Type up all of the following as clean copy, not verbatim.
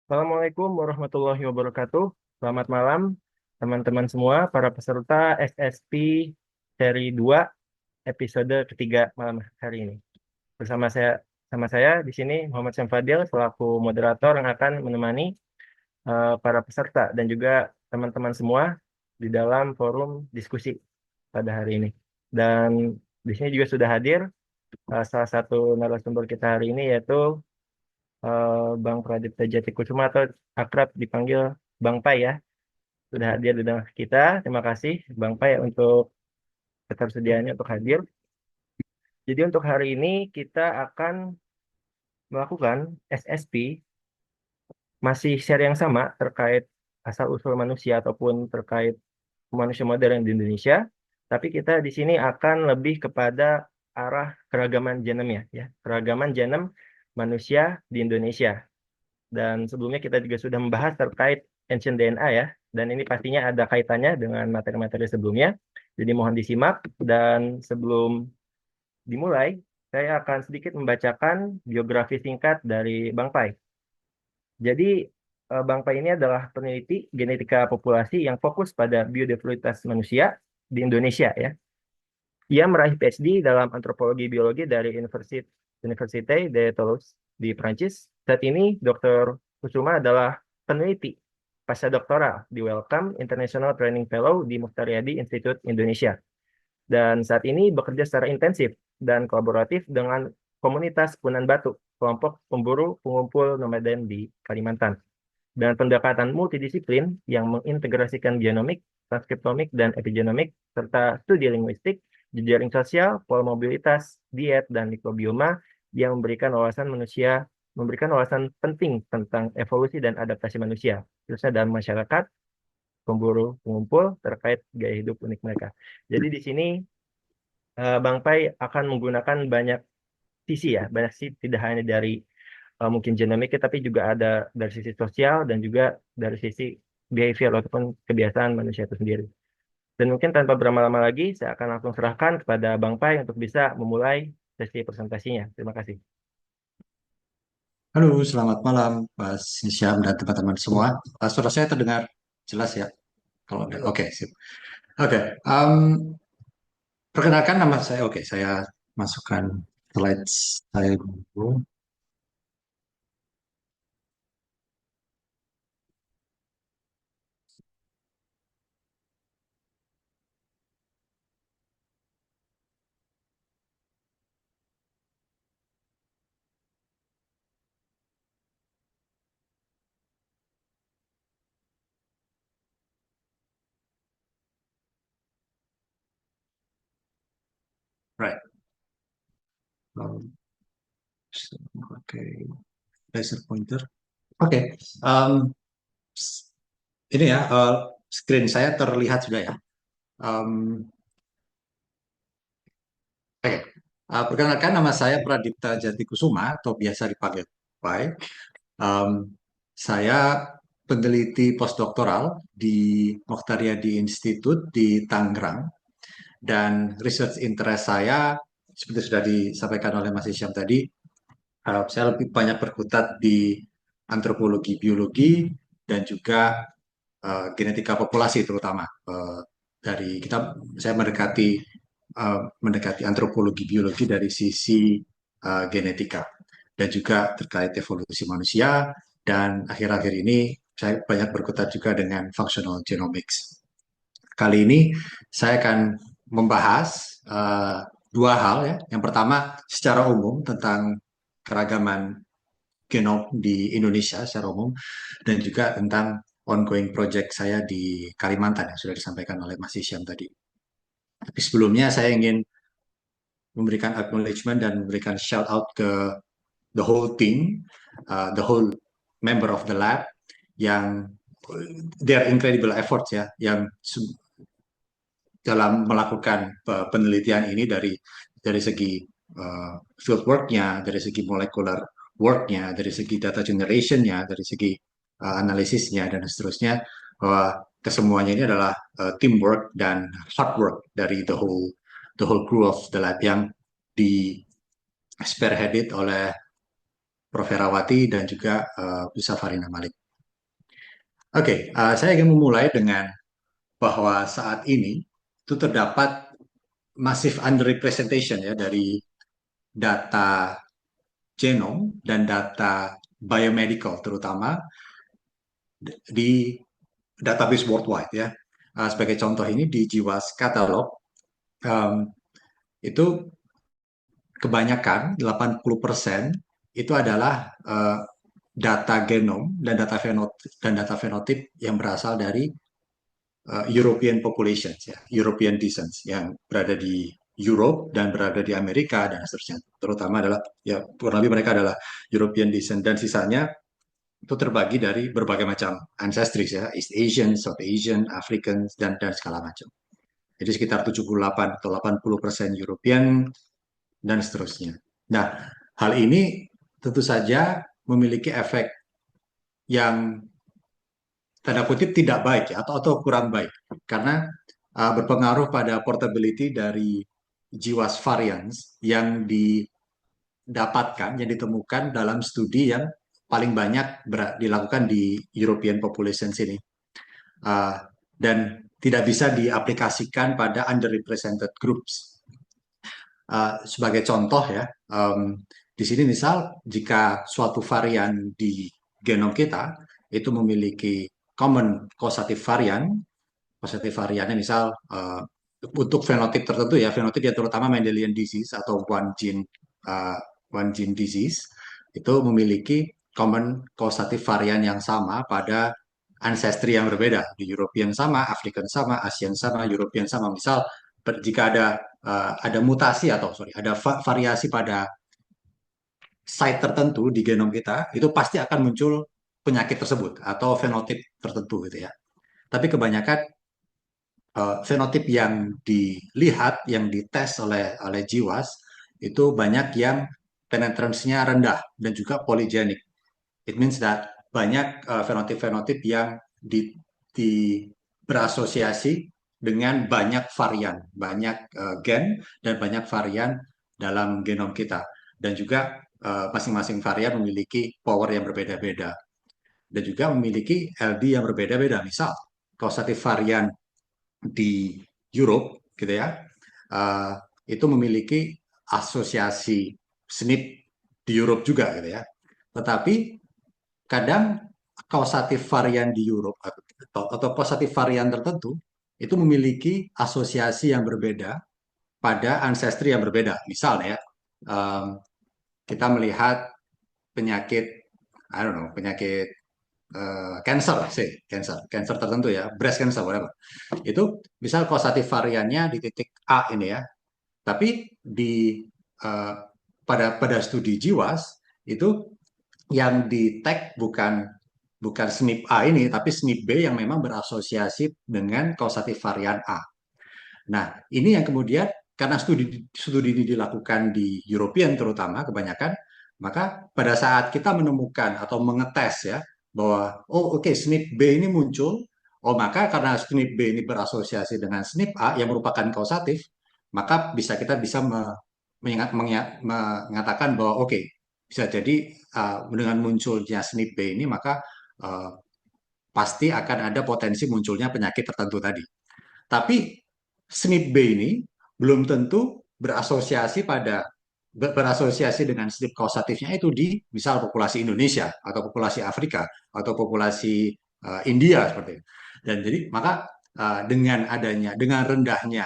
Assalamualaikum warahmatullahi wabarakatuh. Selamat malam, teman-teman semua, para peserta SSP seri 2 episode ketiga malam hari ini. Bersama saya di sini Muhammad Syam Fadil selaku moderator yang akan menemani para peserta dan juga teman-teman semua di dalam forum diskusi pada hari ini. Dan di sini juga sudah hadir salah satu narasumber kita hari ini yaitu Bang Pradipta Jatikusuma atau akrab dipanggil Bang Pai ya, sudah hadir di tengah kita. Terima kasih Bang Pai untuk ketersediaannya untuk hadir. Jadi untuk hari ini kita akan melakukan SSP, masih share yang sama terkait asal-usul manusia ataupun terkait manusia modern di Indonesia. Tapi kita di sini akan lebih kepada arah keragaman genomnya ya, keragaman genom manusia di Indonesia. Dan sebelumnya kita juga sudah membahas terkait ancient DNA ya. Dan ini pastinya ada kaitannya dengan materi-materi sebelumnya. Jadi mohon disimak. Dan sebelum dimulai, saya akan sedikit membacakan biografi singkat dari Bang Pai. Jadi Bang Pai ini adalah peneliti genetika populasi yang fokus pada biodiversitas manusia di Indonesia ya. Ia meraih PhD dalam antropologi biologi dari Université de Toulouse di Prancis. Saat ini, Dr. Kusuma adalah peneliti pasca doktoral di Wellcome International Training Fellow di Muftariadi Institute Indonesia. Dan saat ini bekerja secara intensif dan kolaboratif dengan komunitas Punan Batu, kelompok pemburu pengumpul nomaden di Kalimantan. Dan pendekatan multidisiplin yang mengintegrasikan genomik, transkriptomik, dan epigenomik, serta studi linguistik, jejaring sosial, pola mobilitas, diet, dan mikrobioma yang memberikan wawasan penting tentang evolusi dan adaptasi manusia, khususnya dalam masyarakat, pemburu, pengumpul, terkait gaya hidup unik mereka. Jadi di sini Bang Pai akan menggunakan banyak sisi ya, banyak sisi tidak hanya dari mungkin genomik, tapi juga ada dari sisi sosial dan juga dari sisi behavior ataupun kebiasaan manusia itu sendiri. Dan mungkin tanpa berlama-lama lagi, saya akan langsung serahkan kepada Bang Pai untuk bisa memulai sesi presentasinya. Terima kasih. Halo, selamat malam, Mas Syam dan teman-teman semua. Suara saya terdengar jelas ya? Kalau oke, sip. Oke, perkenalkan nama saya. Oke, saya masukkan slide saya dulu. Right. Oke, laser pointer. Oke, um, ini ya, screen saya terlihat sudah ya. Um, Oke, perkenalkan nama saya Pradipta Jatikusuma atau biasa dipanggil Pai. Um, saya peneliti postdoktoral di Mokhtaryadi Institute di Tangerang dan research interest saya seperti sudah disampaikan oleh Mas Isyam tadi, saya lebih banyak berkutat di antropologi biologi dan juga genetika populasi terutama. Dari saya mendekati antropologi biologi dari sisi genetika dan juga terkait evolusi manusia, dan akhir-akhir ini saya banyak berkutat juga dengan functional genomics. Kali ini saya akan membahas dua hal ya. Yang pertama secara umum tentang keragaman genom di Indonesia secara umum, dan juga tentang ongoing project saya di Kalimantan yang sudah disampaikan oleh Mas Isyam tadi. Tapi sebelumnya saya ingin memberikan acknowledgement dan memberikan shout out ke the whole team, the whole member of the lab yang their incredible efforts ya, yang dalam melakukan penelitian ini dari segi field work-nya, dari segi molecular work-nya, dari segi data generation-nya, dari segi analisisnya dan seterusnya, bahwa kesemuanya ini adalah teamwork dan hard work dari the whole crew of the lab yang di spearheaded oleh Prof. Herawati, dan juga Bu Safarina Malik. Oke, saya ingin memulai dengan bahwa saat ini itu terdapat massive underrepresentation ya dari data genom dan data biomedical, terutama di database worldwide ya. Sebagai contoh ini di GWAS Catalog, um, itu kebanyakan 80% itu adalah data genom dan data fenotip yang berasal dari European populations ya, European descent yang berada di Europe dan berada di Amerika dan seterusnya. Terutama adalah ya kurang lebih mereka adalah European descent, dan sisanya itu terbagi dari berbagai macam ancestries ya, East Asian, South Asian, Africans, dan segala macam. Jadi sekitar 78 atau 80% European dan seterusnya. Nah, hal ini tentu saja memiliki efek yang tanda kutip tidak baik ya, atau kurang baik, karena berpengaruh pada portability dari GWAS variants yang yang ditemukan dalam studi yang paling banyak dilakukan di European population sini. Dan tidak bisa diaplikasikan pada underrepresented groups. Sebagai contoh ya, di sini misal jika suatu varian di genom kita itu memiliki common causative variannya misal untuk fenotip tertentu ya, fenotip ya terutama Mendelian disease atau one gene disease itu memiliki common causative varian yang sama pada ancestry yang berbeda. Di European sama, African sama, Asian sama, European sama. Misal jika ada mutasi atau ada variasi pada site tertentu di genom kita, itu pasti akan muncul penyakit tersebut atau fenotip tertentu gitu ya. Tapi kebanyakan fenotip yang dilihat, yang dites oleh GWAS itu banyak yang penetrance-nya rendah dan juga polygenic. It means that banyak fenotip-fenotip yang berasosiasi dengan banyak varian, banyak gen dan banyak varian dalam genom kita. Dan juga masing-masing varian memiliki power yang berbeda-beda. Dan juga memiliki LD yang berbeda-beda. Misal, causative varian di Europe gitu ya, uh, itu memiliki asosiasi SNP di Europe juga gitu ya. Tetapi kadang causative varian di Europe atau causative varian tertentu itu memiliki asosiasi yang berbeda pada ancestry yang berbeda. Misalnya, kita melihat penyakit, I don't know, penyakit cancer sih, cancer tertentu ya, breast cancer, whatever. Itu misal causative variannya di titik A ini ya, tapi uh, pada studi GWAS itu yang di tag bukan SNP A ini, tapi SNP B yang memang berasosiasi dengan causative varian A. Nah, ini yang kemudian karena studi ini dilakukan di European terutama kebanyakan, maka pada saat kita menemukan atau mengetes ya bahwa SNP B ini muncul, maka karena SNP B ini berasosiasi dengan SNP A yang merupakan kausatif, maka kita bisa mengatakan bahwa bisa jadi dengan munculnya SNP B ini maka uh, pasti akan ada potensi munculnya penyakit tertentu tadi. Tapi SNP B ini belum tentu berasosiasi dengan SNP kausatifnya itu di misal populasi Indonesia atau populasi Afrika atau populasi India seperti itu. Dan jadi maka dengan rendahnya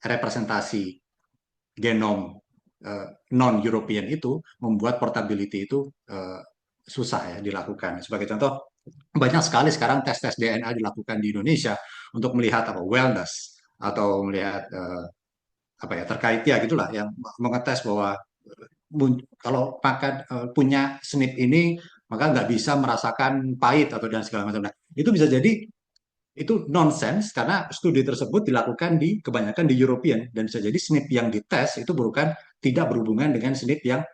representasi genom non-European itu membuat portability itu susah ya dilakukan. Sebagai contoh, banyak sekali sekarang tes-tes DNA dilakukan di Indonesia untuk melihat wellness atau melihat terkait ya gitulah yang mengetes bahwa kalau makan punya SNP ini maka nggak bisa merasakan pahit atau dan segala macam. Nah, itu bisa jadi itu nonsense karena studi tersebut dilakukan kebanyakan di European dan bisa jadi SNP yang dites itu tidak berhubungan dengan SNP yang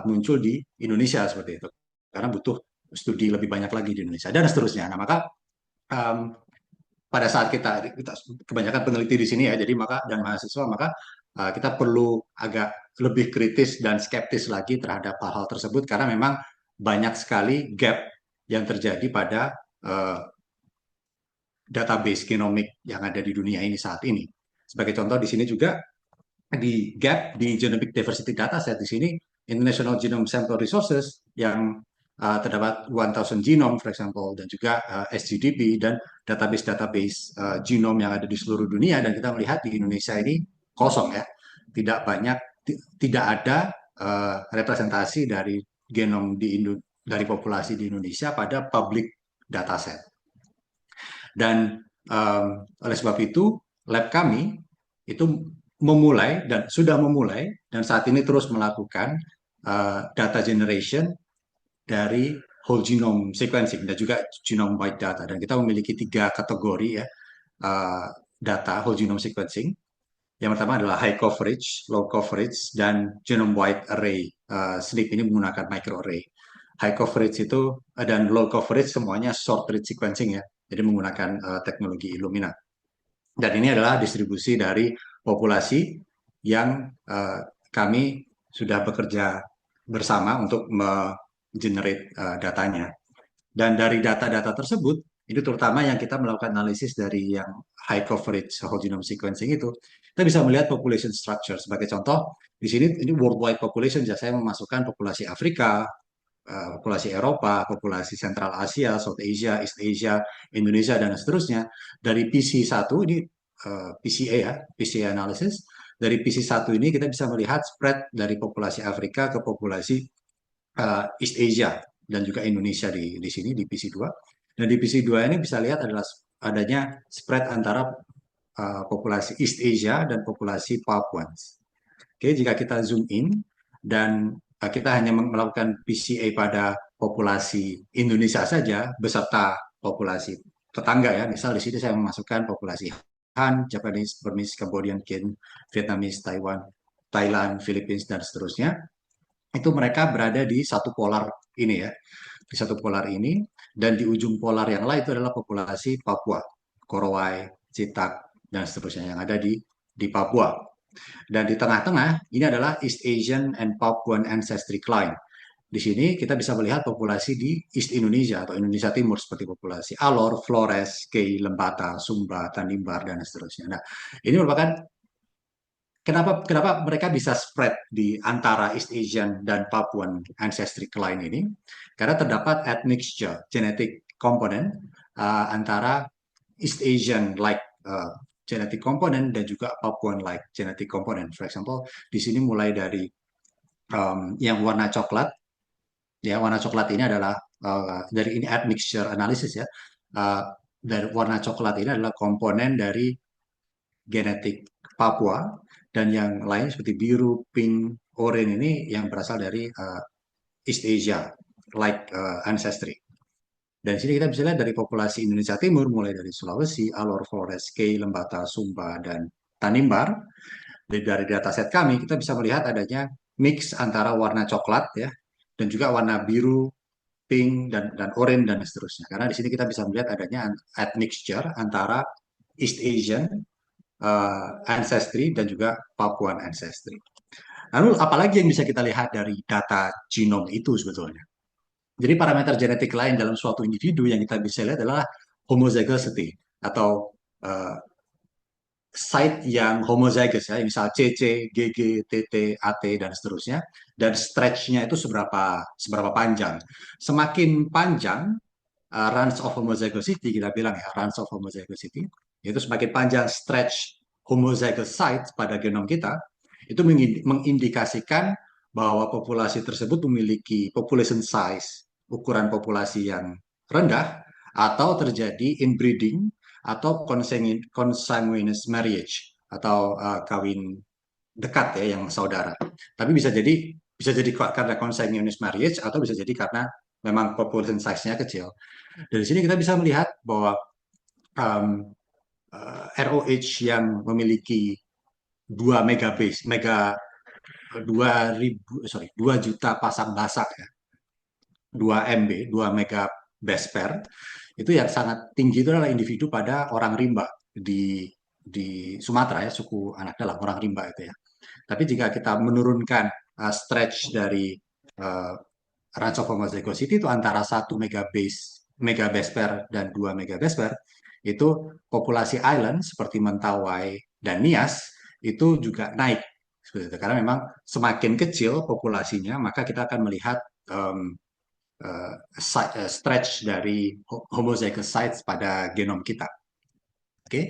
muncul di Indonesia seperti itu karena butuh studi lebih banyak lagi di Indonesia dan seterusnya. Nah, maka pada saat kita kebanyakan peneliti di sini ya, jadi maka dan mahasiswa maka kita perlu agak lebih kritis dan skeptis lagi terhadap hal-hal tersebut karena memang banyak sekali gap yang terjadi pada uh, database genomik yang ada di dunia ini saat ini. Sebagai contoh di sini juga di gap di Genomic Diversity Dataset di sini International Genome Sample Resources yang terdapat 1000 genome, for example, dan juga SGDB dan database-database genome yang ada di seluruh dunia dan kita melihat di Indonesia ini kosong ya, tidak banyak, tidak ada representasi dari genom dari populasi di Indonesia pada public dataset. Dan oleh sebab itu, lab kami itu memulai dan sudah memulai dan saat ini terus melakukan data generation dari whole genome sequencing dan juga genome wide data. Dan kita memiliki 3 kategori ya data whole genome sequencing. Yang pertama adalah high coverage, low coverage, dan genome wide array. SNP ini menggunakan microarray. High coverage itu dan low coverage semuanya short read sequencing ya. Jadi menggunakan teknologi Illumina. Dan ini adalah distribusi dari populasi yang kami sudah bekerja bersama untuk generate datanya. Dan dari data-data tersebut, itu terutama yang kita melakukan analisis dari yang high coverage whole genome sequencing itu, kita bisa melihat population structure. Sebagai contoh, di sini ini worldwide population, saya memasukkan populasi Afrika, populasi Eropa, populasi Sentral Asia, South Asia, East Asia, Indonesia, dan seterusnya. Dari PC1, ini PCA ya, PCA analysis. Dari PC1 ini kita bisa melihat spread dari populasi Afrika ke populasi East Asia dan juga Indonesia di sini di PC2. Dan di PC2 ini bisa lihat adalah adanya spread antara populasi East Asia dan populasi Papuans. Oke, jika kita zoom in dan kita hanya melakukan PCA pada populasi Indonesia saja beserta populasi tetangga ya. Misal di sini saya memasukkan populasi Han, Japanese, Burmese, Cambodian, Kin, Vietnamese, Taiwan, Thailand, Philippines, dan seterusnya. Itu mereka berada di satu polar ini ya, di satu polar ini, dan di ujung polar yang lain itu adalah populasi Papua, Korowai, Citak, dan seterusnya yang ada di Papua. Dan di tengah-tengah ini adalah East Asian and Papuan Ancestry Cline. Di sini kita bisa melihat populasi di East Indonesia atau Indonesia Timur seperti populasi Alor, Flores, Kei, Lembata, Sumba, Tanimbar, dan seterusnya. Nah, ini merupakan kenapa mereka bisa spread di antara East Asian dan Papuan ancestry line ini? Karena terdapat admixture genetic component antara East Asian like genetic component dan juga Papuan like genetic component. For example, di sini mulai dari yang warna coklat, ya warna coklat ini adalah dari ini admixture analysis ya. Dari warna coklat ini adalah komponen dari genetik Papua dan yang lain seperti biru, pink, oranye ini yang berasal dari East Asia, like ancestry. Dan sini kita bisa lihat dari populasi Indonesia Timur, mulai dari Sulawesi, Alor, Flores, Kei, Lembata, Sumba, dan Tanimbar. Dari dataset kami, kita bisa melihat adanya mix antara warna coklat ya, dan juga warna biru, pink, dan oranye, dan seterusnya. Karena di sini kita bisa melihat adanya admixture antara East Asian ancestry dan juga Papuan ancestry. Lalu apalagi yang bisa kita lihat dari data genom itu sebetulnya? Jadi parameter genetik lain dalam suatu individu yang kita bisa lihat adalah homozygosity atau site yang homozygous ya, misal CC, GG, TT, AT dan seterusnya, dan stretch-nya itu seberapa panjang. Semakin panjang range of homozygosity, kita bilang ya range of homozygosity, yaitu semakin panjang stretch homozygous site pada genom kita, itu mengindikasikan bahwa populasi tersebut memiliki population size, ukuran populasi yang rendah, atau terjadi inbreeding atau consanguineous marriage atau kawin dekat ya yang saudara. Tapi bisa jadi karena consanguineous marriage atau bisa jadi karena memang population size-nya kecil. Dari sini kita bisa melihat bahwa ROH yang memiliki 2 megabase, 2 juta pasang basak ya, 2 MB, 2 mega base pair, itu yang sangat tinggi itu adalah individu pada orang rimba di Sumatera ya, suku anak dalam orang rimba itu ya. Tapi jika kita menurunkan stretch dari uh, range of homozygosity itu antara 1 megabase pair dan 2 megabase pair, itu populasi island seperti Mentawai dan Nias itu juga naik. Seperti itu. Karena memang semakin kecil populasinya, maka kita akan melihat stretch dari homozygous sites pada genom kita. Oke, okay?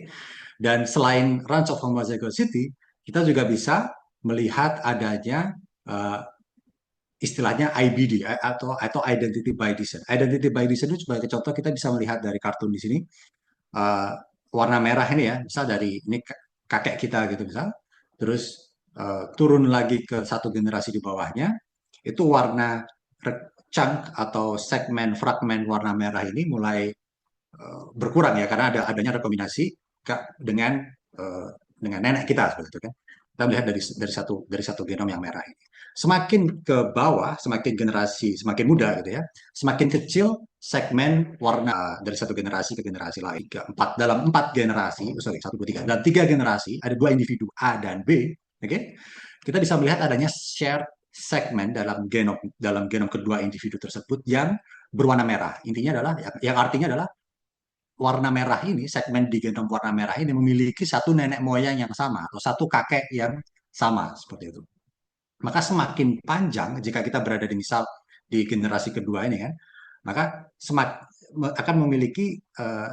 Dan selain range of homozygosity, kita juga bisa melihat adanya istilahnya IBD atau identity by design. Identity by design itu sebagai contoh kita bisa melihat dari kartun di sini. uh, Warna merah ini ya, misal dari ini kakek kita gitu misal, terus turun lagi ke satu generasi di bawahnya, itu warna chunk atau segmen fragmen warna merah ini mulai berkurang ya karena adanya rekombinasi dengan dengan nenek kita seperti itu kan. Kita melihat dari satu genom yang merah ini. Semakin ke bawah, semakin generasi semakin muda gitu ya, semakin kecil segmen warna dari satu generasi ke generasi lain. Dalam empat generasi, sorry, satu, dua, tiga. Dalam tiga generasi ada dua individu A dan B. Oke, okay? Kita bisa melihat adanya shared segmen dalam genom kedua individu tersebut yang berwarna merah. Intinya adalah, yang artinya adalah warna merah ini, segmen di genom warna merah ini memiliki satu nenek moyang yang sama atau satu kakek yang sama seperti itu. Maka semakin panjang jika kita berada di misal di generasi kedua ini kan, maka akan memiliki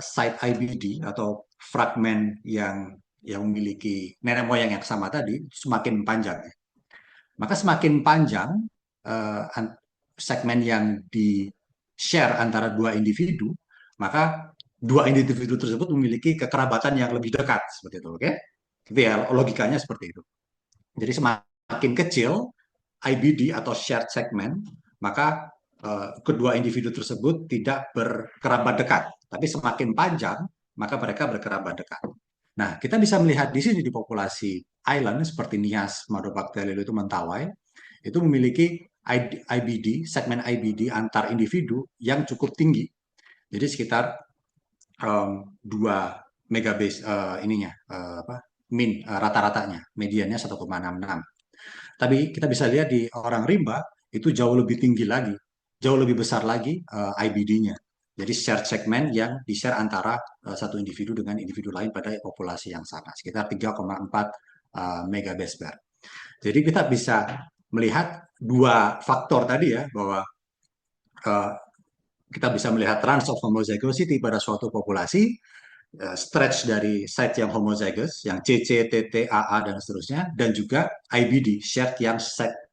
site IBD atau fragmen yang memiliki nenek moyang yang sama tadi semakin panjang. Maka semakin panjang uh, segmen yang di share antara dua individu, maka dua individu tersebut memiliki kekerabatan yang lebih dekat seperti itu, oke? Okay? Itu ya logikanya seperti itu. Jadi semakin kecil IBD atau shared segment, maka kedua individu tersebut tidak berkerabat dekat, tapi semakin panjang maka mereka berkerabat dekat. Nah, kita bisa melihat di sini di populasi island seperti Nias, Madobacterium itu Mentawai, itu memiliki IBD, segmen IBD antar individu yang cukup tinggi. Jadi sekitar 2 megabase ininya rata-ratanya, mediannya 1,66. Tapi kita bisa lihat di orang rimba itu jauh lebih tinggi lagi, jauh lebih besar lagi IBD-nya. Jadi share segmen yang di-share antara satu individu dengan individu lain pada populasi yang sama, sekitar 3,4 megabase per. Jadi kita bisa melihat dua faktor tadi ya, bahwa kita bisa melihat range of homozygosity pada suatu populasi, stretch dari site yang homozygous, yang CC, TT, AA, dan seterusnya, dan juga IBD, shared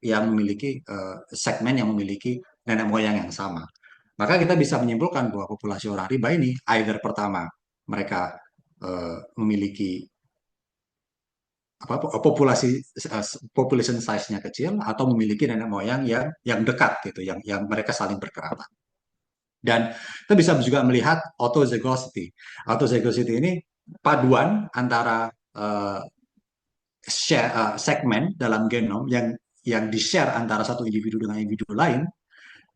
yang memiliki segmen yang memiliki nenek moyang yang sama. Maka kita bisa menyimpulkan bahwa populasi orang rimba ini, either pertama, mereka memiliki population size-nya kecil, atau memiliki nenek moyang yang dekat gitu, yang mereka saling berkerabat. Dan kita bisa juga melihat autozygosity. Autozygosity ini paduan antara segmen dalam genom yang di-share antara satu individu dengan individu lain,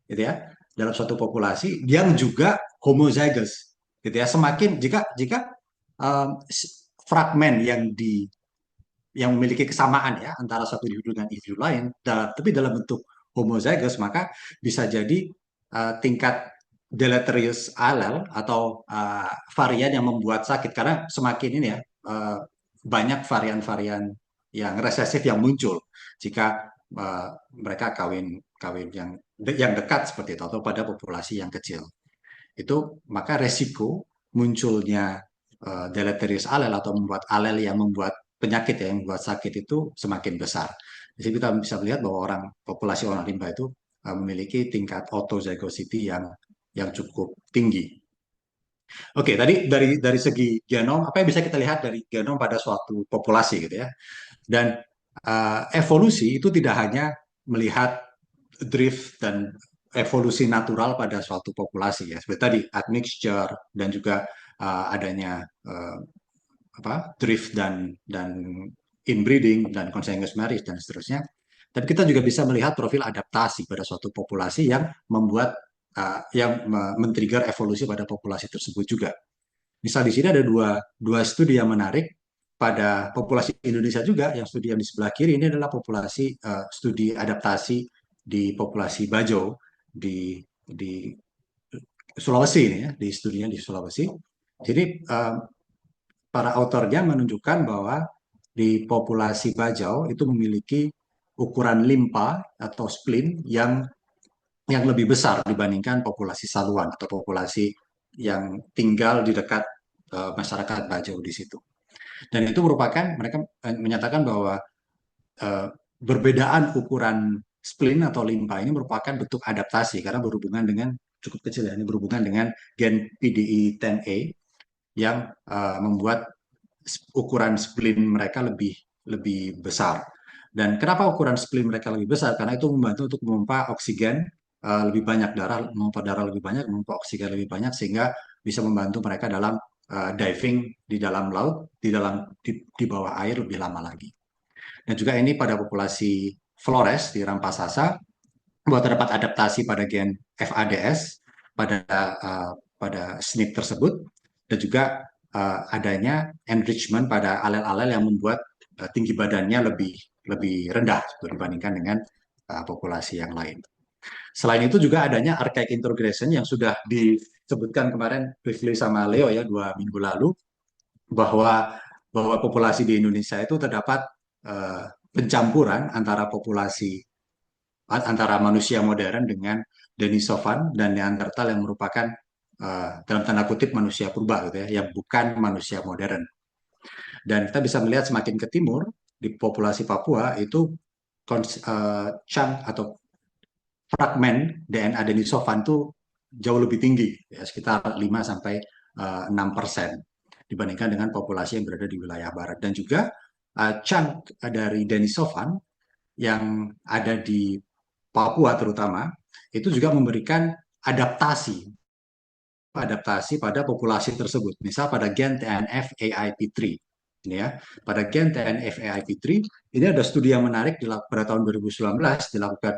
gitu ya, dalam suatu populasi yang juga homozygous, gitu ya. Semakin jika fragmen yang memiliki kesamaan ya antara satu individu dengan individu lain, tapi dalam bentuk homozygous, maka bisa jadi tingkat deleterious allele atau varian yang membuat sakit, karena semakin ini ya banyak varian-varian yang resesif yang muncul jika mereka kawin yang dekat seperti itu atau pada populasi yang kecil. Itu maka resiko munculnya deleterious allele atau membuat alel yang membuat penyakit yang membuat sakit itu semakin besar. Jadi kita bisa melihat bahwa populasi orang rimba itu memiliki tingkat autozygosity yang cukup tinggi. Oke, tadi dari segi genom, apa yang bisa kita lihat dari genom pada suatu populasi gitu ya. Dan evolusi itu tidak hanya melihat drift dan evolusi natural pada suatu populasi ya. Seperti tadi admixture dan juga adanya drift dan inbreeding dan consanguineous marriage dan seterusnya. Tapi kita juga bisa melihat profil adaptasi pada suatu populasi yang membuat yang men-trigger evolusi pada populasi tersebut juga. Misal di sini ada dua studi yang menarik. pada populasi Indonesia juga, yang studi yang di sebelah kiri ini adalah populasi studi adaptasi di populasi Bajo di Sulawesi ini ya, di studinya di Sulawesi. Jadi para autornya menunjukkan bahwa di populasi Bajau itu memiliki ukuran limpa atau spleen yang lebih besar dibandingkan populasi Saluan atau populasi yang tinggal di dekat masyarakat Bajau di situ. Dan itu merupakan mereka menyatakan bahwa eh, perbedaan ukuran spleen atau limpa ini merupakan bentuk adaptasi karena berhubungan dengan cukup kecil ya, ini berhubungan dengan gen PDE10A yang membuat ukuran spleen mereka lebih lebih besar. Dan kenapa ukuran spleen mereka lebih besar? Karena itu membantu untuk memompa oksigen lebih banyak darah lebih banyak, memompa oksigen lebih banyak sehingga bisa membantu mereka dalam diving di dalam laut, di bawah air lebih lama lagi. Dan juga ini pada populasi Flores di Rampasasa bahwa terdapat adaptasi pada gen FADS pada SNP tersebut dan juga adanya enrichment pada alel-alel yang membuat tinggi badannya lebih lebih rendah dibandingkan dengan populasi yang lain. Selain itu juga adanya archaic introgression yang sudah disebutkan kemarin briefly sama Leo ya 2 minggu lalu bahwa bahwa populasi di Indonesia itu terdapat pencampuran antara manusia modern dengan Denisovan dan Neanderthal yang merupakan dalam tanda kutip manusia purba gitu ya, yang bukan manusia modern. Dan kita bisa melihat semakin ke timur di populasi Papua itu chunk atau fragmen DNA Denisovan itu jauh lebih tinggi, ya, sekitar 5 sampai 6% dibandingkan dengan populasi yang berada di wilayah barat. Dan juga chunk dari Denisovan yang ada di Papua terutama itu juga memberikan adaptasi adaptasi pada populasi tersebut. Misal pada gen TNF AIP3. Ini ya, pada gen TNF AIP3 ini ada studi yang menarik pada tahun 2019 dilakukan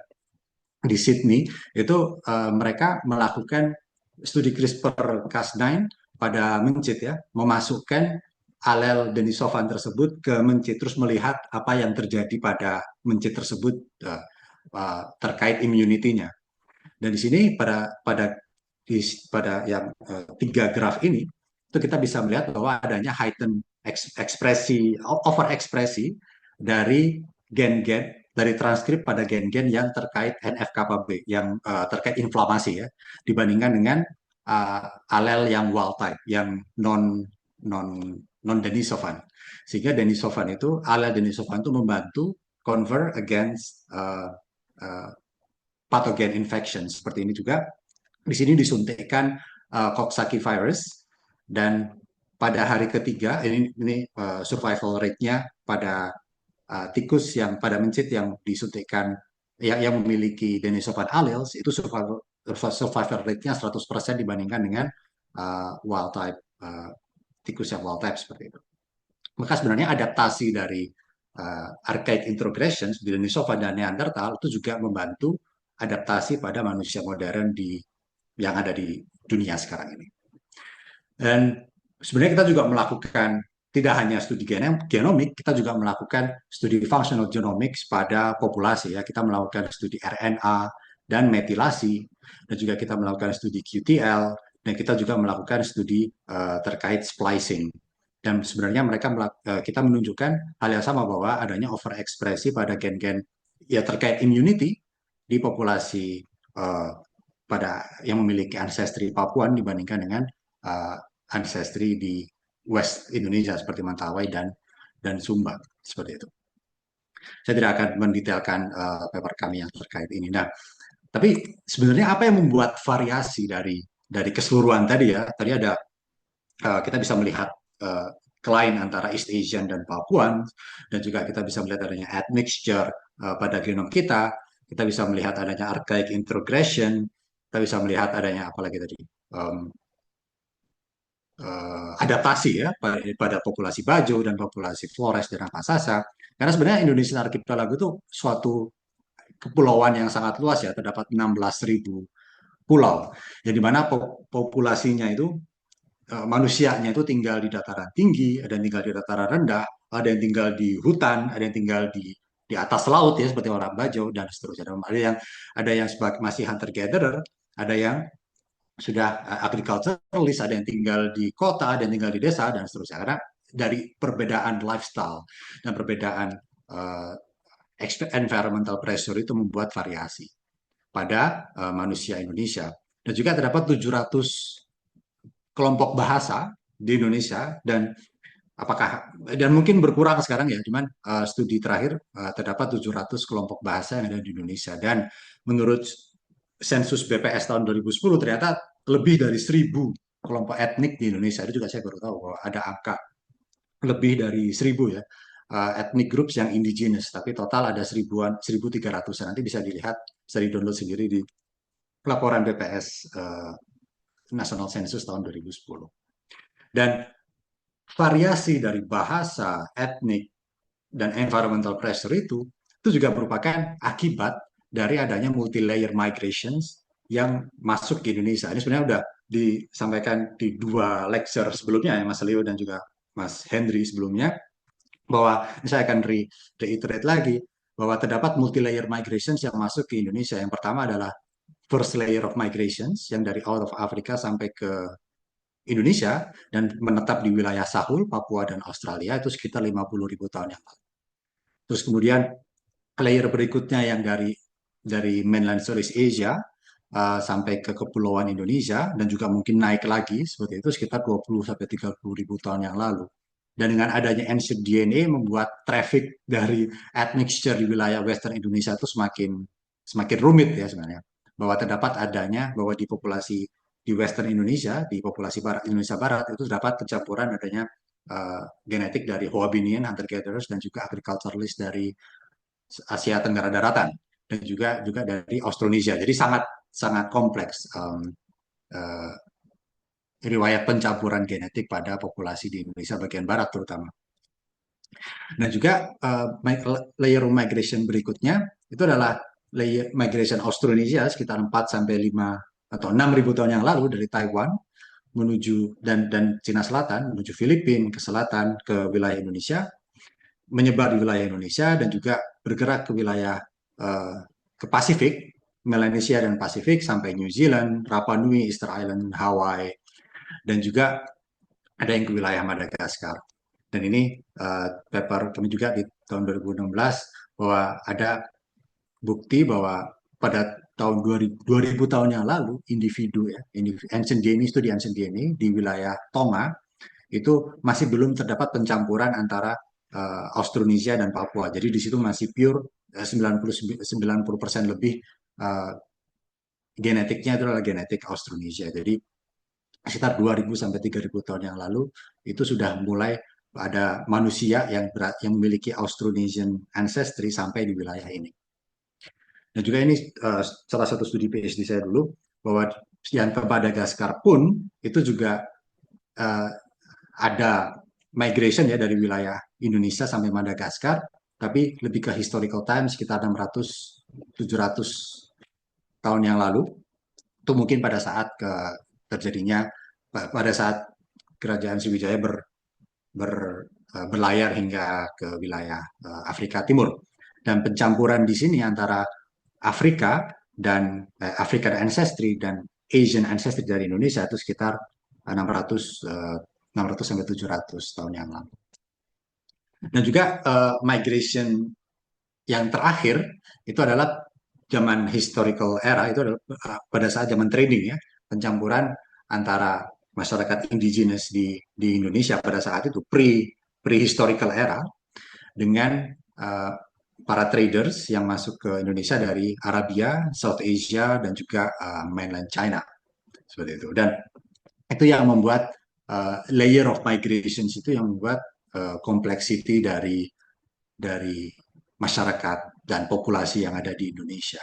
di Sydney. Itu mereka melakukan studi CRISPR-Cas9 pada mencit ya, memasukkan alel denisovan tersebut ke mencit terus melihat apa yang terjadi pada mencit tersebut terkait immunity-nya. Dan di sini pada yang 3 graf ini itu kita bisa melihat bahwa adanya heightened ekspresi overekspresi dari gen-gen dari transkrip pada gen-gen yang terkait NF-kappa B yang terkait inflamasi ya dibandingkan dengan alel yang wild type yang non non denisovan sehingga denisovan itu alel denisovan itu membantu convert against pathogen infection seperti ini juga. Di sini disuntikkan Coxsackie virus dan pada hari ketiga ini survival rate-nya pada tikus yang pada mencit yang disuntikkan yang memiliki denisovan alleles itu survival rate-nya 100% dibandingkan dengan wild type tikus yang wild type seperti itu. Maka sebenarnya adaptasi dari archaic introgressions di Denisovan dan Neanderthal itu juga membantu adaptasi pada manusia modern yang ada di dunia sekarang ini. Dan sebenarnya kita juga melakukan tidak hanya studi genomik, kita juga melakukan studi functional genomics pada populasi ya. Kita melakukan studi RNA dan metilasi dan juga kita melakukan studi QTL dan kita juga melakukan studi terkait splicing. Dan sebenarnya kita menunjukkan hal yang sama bahwa adanya overekspresi pada gen-gen ya terkait immunity di populasi pada yang memiliki ancestry Papuan dibandingkan dengan ancestry di West Indonesia seperti Mentawai dan Sumba seperti itu. Saya tidak akan mendetailkan paper kami yang terkait ini. Nah, tapi sebenarnya apa yang membuat variasi dari keseluruhan tadi ya? Tadi ada kita bisa melihat klien antara East Asian dan Papuan dan juga kita bisa melihat adanya admixture pada genom kita. Kita bisa melihat adanya archaic introgression, kita bisa melihat adanya apalagi tadi adaptasi ya pada populasi Bajo dan populasi Flores dan Rampasasa. Karena sebenarnya Indonesian Archipelago itu suatu kepulauan yang sangat luas ya, terdapat 16.000 pulau. Yang dimana populasinya itu manusianya itu tinggal di dataran tinggi, ada yang tinggal di dataran rendah, ada yang tinggal di hutan, ada yang tinggal di atas laut ya seperti orang Bajo dan seterusnya. Dan ada yang sebagai masih hunter gatherer, ada yang sudah agriculturalist, ada yang tinggal di kota, ada yang tinggal di desa dan seterusnya. Karena dari perbedaan lifestyle dan perbedaan uh, environmental pressure itu membuat variasi pada manusia Indonesia. Dan juga terdapat 700 kelompok bahasa di Indonesia dan mungkin berkurang sekarang ya, cuman studi terakhir terdapat 700 kelompok bahasa yang ada di Indonesia dan menurut sensus BPS tahun 2010 ternyata lebih dari 1.000 kelompok etnik di Indonesia. Itu juga saya baru tahu bahwa ada angka lebih dari 1.000 ya ethnic groups yang indigenous, tapi total ada 1.300-an. Nanti bisa dilihat, bisa di-download sendiri di laporan BPS National Census tahun 2010. Dan variasi dari bahasa, etnik, dan environmental pressure itu juga merupakan akibat dari adanya multi-layer migrations yang masuk ke Indonesia. Ini sebenarnya udah disampaikan di 2 lecture sebelumnya ya, Mas Leo dan juga Mas Henry sebelumnya, bahwa saya akan reiterate lagi bahwa terdapat multi-layer migrations yang masuk ke Indonesia. Yang pertama adalah first layer of migrations yang dari out of Africa sampai ke Indonesia dan menetap di wilayah Sahul, Papua, dan Australia itu sekitar 50.000 tahun yang lalu. Terus kemudian layer berikutnya yang dari mainland Southeast Asia sampai ke kepulauan Indonesia dan juga mungkin naik lagi seperti itu sekitar 20 sampai 30.000 tahun yang lalu. Dan dengan adanya ancient DNA membuat traffic dari admixture di wilayah Western Indonesia itu semakin rumit ya sebenarnya. Bahwa terdapat adanya bahwa di populasi di Western Indonesia, di populasi Barat Indonesia Barat itu terdapat pencampuran adanya genetik dari Hoabinian hunter gatherers dan juga agriculturalist dari Asia Tenggara Daratan dan juga dari Austronesia. Jadi sangat sangat kompleks uh, riwayat pencampuran genetik pada populasi di Indonesia bagian barat terutama. Dan juga layer migration berikutnya itu adalah layer migration Austronesia sekitar 4 sampai 5 atau 6.000 tahun yang lalu dari Taiwan menuju dan Cina Selatan menuju Filipina ke selatan ke wilayah Indonesia, menyebar di wilayah Indonesia dan juga bergerak ke wilayah ke Pasifik, Melanesia dan Pasifik sampai New Zealand, Rapa Nui, Easter Island, Hawaii, dan juga ada yang ke wilayah Madagaskar. Dan ini paper kami juga di tahun 2016 bahwa ada bukti bahwa pada tahun 2000 tahun yang lalu individu ya, ancient DNA, studi ancient DNA di wilayah Tonga itu masih belum terdapat pencampuran antara Austronesia dan Papua. Jadi di situ masih pure 90% lebih uh, genetiknya itu adalah genetik Austronesia. Jadi sekitar 2.000 sampai 3.000 tahun yang lalu itu sudah mulai ada manusia yang memiliki Austronesian ancestry sampai di wilayah ini. Dan juga ini salah satu studi PhD saya dulu bahwa yang ke Madagaskar pun itu juga uh, ada migration ya dari wilayah Indonesia sampai Madagaskar, tapi lebih ke historical time sekitar 600-700 tahun yang lalu. Itu mungkin pada saat terjadinya pada saat kerajaan Sriwijaya berlayar hingga ke wilayah Afrika Timur. Dan pencampuran di sini antara Afrika dan African ancestry dan Asian ancestry dari Indonesia itu sekitar 600 sampai 700 tahun yang lalu. Dan juga migration yang terakhir itu adalah zaman historical era, itu adalah pada saat zaman trading ya, pencampuran antara masyarakat indigenous di Indonesia pada saat itu prehistorical era dengan para traders yang masuk ke Indonesia dari Arabia, South Asia dan juga mainland China seperti itu. Dan itu yang membuat layer of migrations itu yang membuat complexity dari masyarakat dan populasi yang ada di Indonesia.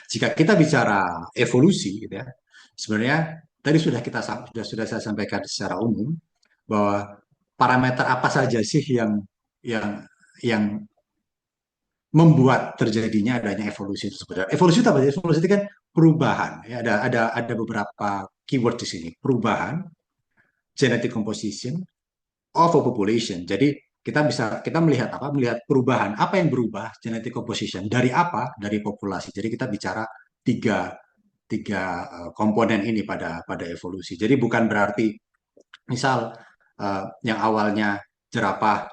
Jika kita bicara evolusi, gitu ya, sebenarnya tadi sudah saya sampaikan secara umum bahwa parameter apa saja sih yang membuat terjadinya adanya evolusi itu sebenarnya. Evolusi itu apa? Evolusi itu kan perubahan. Ya, ada beberapa keyword di sini. Perubahan, genetic composition of a population. Jadi kita melihat apa? Melihat perubahan. Apa yang berubah genetic composition dari apa? Dari populasi. Jadi kita bicara tiga tiga komponen ini pada evolusi. Jadi bukan berarti misal yang awalnya jerapah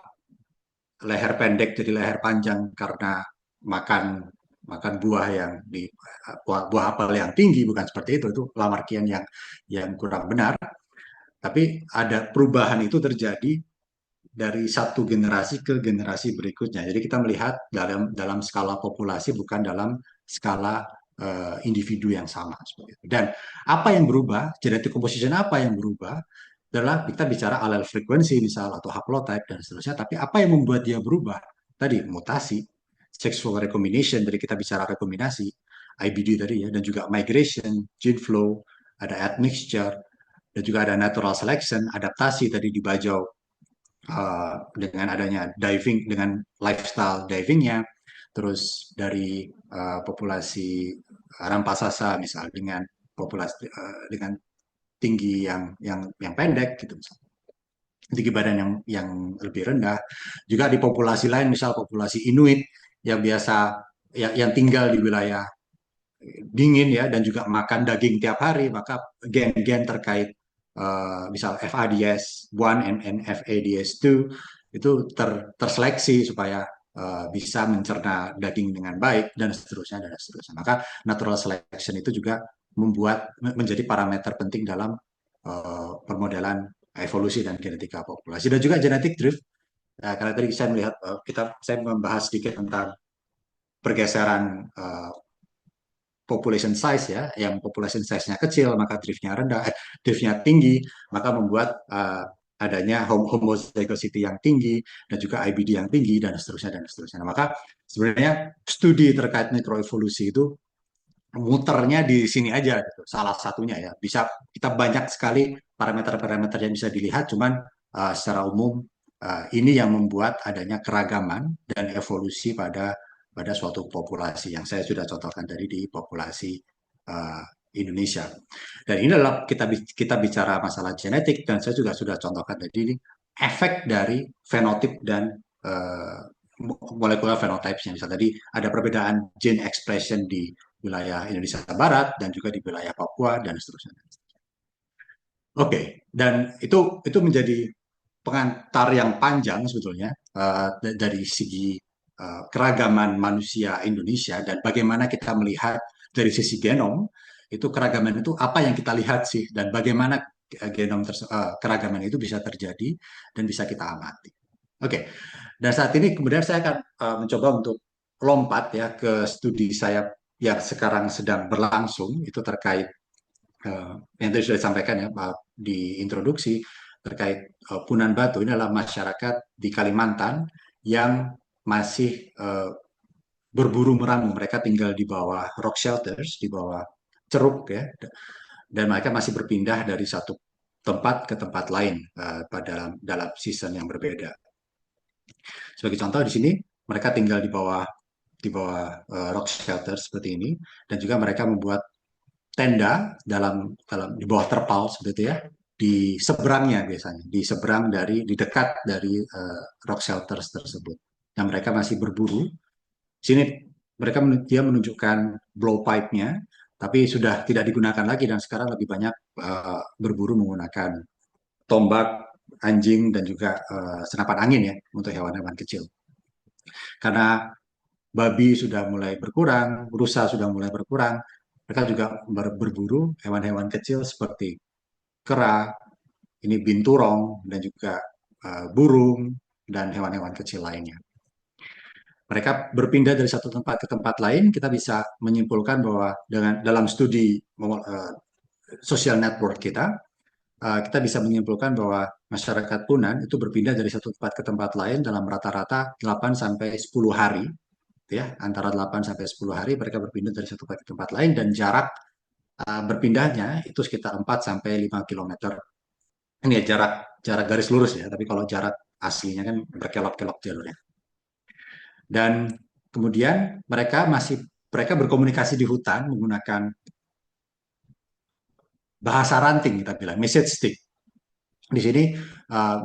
leher pendek jadi leher panjang karena makan makan buah yang di buah apel yang tinggi, bukan seperti itu Lamarckian yang kurang benar. Tapi ada perubahan itu terjadi dari satu generasi ke generasi berikutnya. Jadi kita melihat dalam skala populasi, bukan dalam skala individu yang sama seperti itu. Dan apa yang berubah, genetic composition apa yang berubah adalah kita bicara allele frekuensi misal atau haplotype dan seterusnya. Tapi apa yang membuat dia berubah? Tadi mutasi, sexual recombination, dari kita bicara rekombinasi, IBD tadi ya, dan juga migration, gene flow, ada admixture, dan juga ada natural selection, adaptasi tadi dibajau dengan adanya diving, dengan lifestyle divingnya, terus dari populasi rampasasa misal dengan populasi dengan tinggi yang pendek gitu, tinggi badan yang lebih rendah, juga di populasi lain misal populasi Inuit yang biasa yang tinggal di wilayah dingin ya dan juga makan daging tiap hari, maka gen-gen terkait misal FADS1 and FADS2 itu terseleksi supaya bisa mencerna daging dengan baik dan seterusnya dan seterusnya. Maka natural selection itu juga menjadi parameter penting dalam permodelan evolusi dan genetika populasi dan juga genetic drift. Karena tadi saya melihat saya membahas sedikit tentang pergeseran population size ya, yang population size-nya kecil maka driftnya tinggi, maka membuat adanya homozygosity yang tinggi dan juga IBD yang tinggi dan seterusnya dan seterusnya. Nah, maka sebenarnya studi terkait mikroevolusi itu muternya di sini aja gitu. Salah satunya ya, bisa kita banyak sekali parameter-parameter yang bisa dilihat, cuman secara umum ini yang membuat adanya keragaman dan evolusi pada suatu populasi yang saya sudah contohkan tadi di populasi uh, Indonesia. Dan ini adalah kita bicara masalah genetik dan saya juga sudah contohkan tadi ini efek dari fenotip dan molekular phenotypes-nya. Misal tadi ada perbedaan gene expression di wilayah Indonesia Barat dan juga di wilayah Papua dan seterusnya. Oke, dan itu menjadi pengantar yang panjang sebetulnya dari segi keragaman manusia Indonesia dan bagaimana kita melihat dari sisi genom itu keragaman itu apa yang kita lihat sih dan bagaimana keragaman itu bisa terjadi dan bisa kita amati. Oke, dan saat ini kemudian saya akan mencoba untuk lompat ya ke studi saya yang sekarang sedang berlangsung itu terkait yang tadi sudah disampaikan ya di introduksi terkait Punan Batu. Ini adalah masyarakat di Kalimantan yang masih berburu meramu. Mereka tinggal di bawah rock shelters, di bawah ceruk ya, dan mereka masih berpindah dari satu tempat ke tempat lain pada dalam season yang berbeda. Sebagai contoh di sini mereka tinggal di bawah rock shelter seperti ini dan juga mereka membuat tenda di bawah terpal seperti itu ya di seberangnya biasanya di dekat dari rock shelters tersebut yang mereka masih berburu. Sini dia menunjukkan blowpipe-nya tapi sudah tidak digunakan lagi dan sekarang lebih banyak berburu menggunakan tombak, anjing dan juga senapan angin ya untuk hewan-hewan kecil. Karena babi sudah mulai berkurang, rusa sudah mulai berkurang, mereka juga berburu hewan-hewan kecil seperti kera, ini binturong, dan juga burung, dan hewan-hewan kecil lainnya. Mereka berpindah dari satu tempat ke tempat lain, kita bisa menyimpulkan bahwa dalam studi social network kita bisa menyimpulkan bahwa masyarakat Punan itu berpindah dari satu tempat ke tempat lain dalam rata-rata 8 sampai 10 hari. Ya, antara 8 sampai 10 hari mereka berpindah dari satu tempat ke tempat lain dan jarak berpindahnya itu sekitar 4 sampai 5 kilometer. Ini ya jarak garis lurus ya, tapi kalau jarak aslinya kan berkelok-kelok jalurnya. Dan kemudian mereka berkomunikasi di hutan menggunakan bahasa ranting kita bilang, message stick. Di sini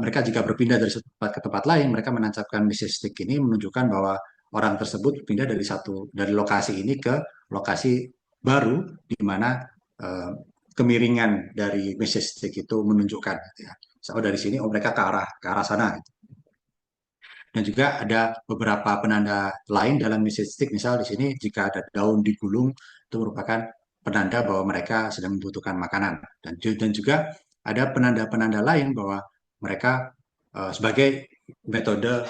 mereka jika berpindah dari satu tempat ke tempat lain, mereka menancapkan message stick ini menunjukkan bahwa orang tersebut pindah dari lokasi ini ke lokasi baru di mana uh, kemiringan dari message stick itu menunjukkan gitu ya. So dari sini mereka ke arah sana gitu. Dan juga ada beberapa penanda lain dalam message stick, misal di sini jika ada daun digulung itu merupakan penanda bahwa mereka sedang membutuhkan makanan. Dan juga ada penanda-penanda lain bahwa mereka sebagai metode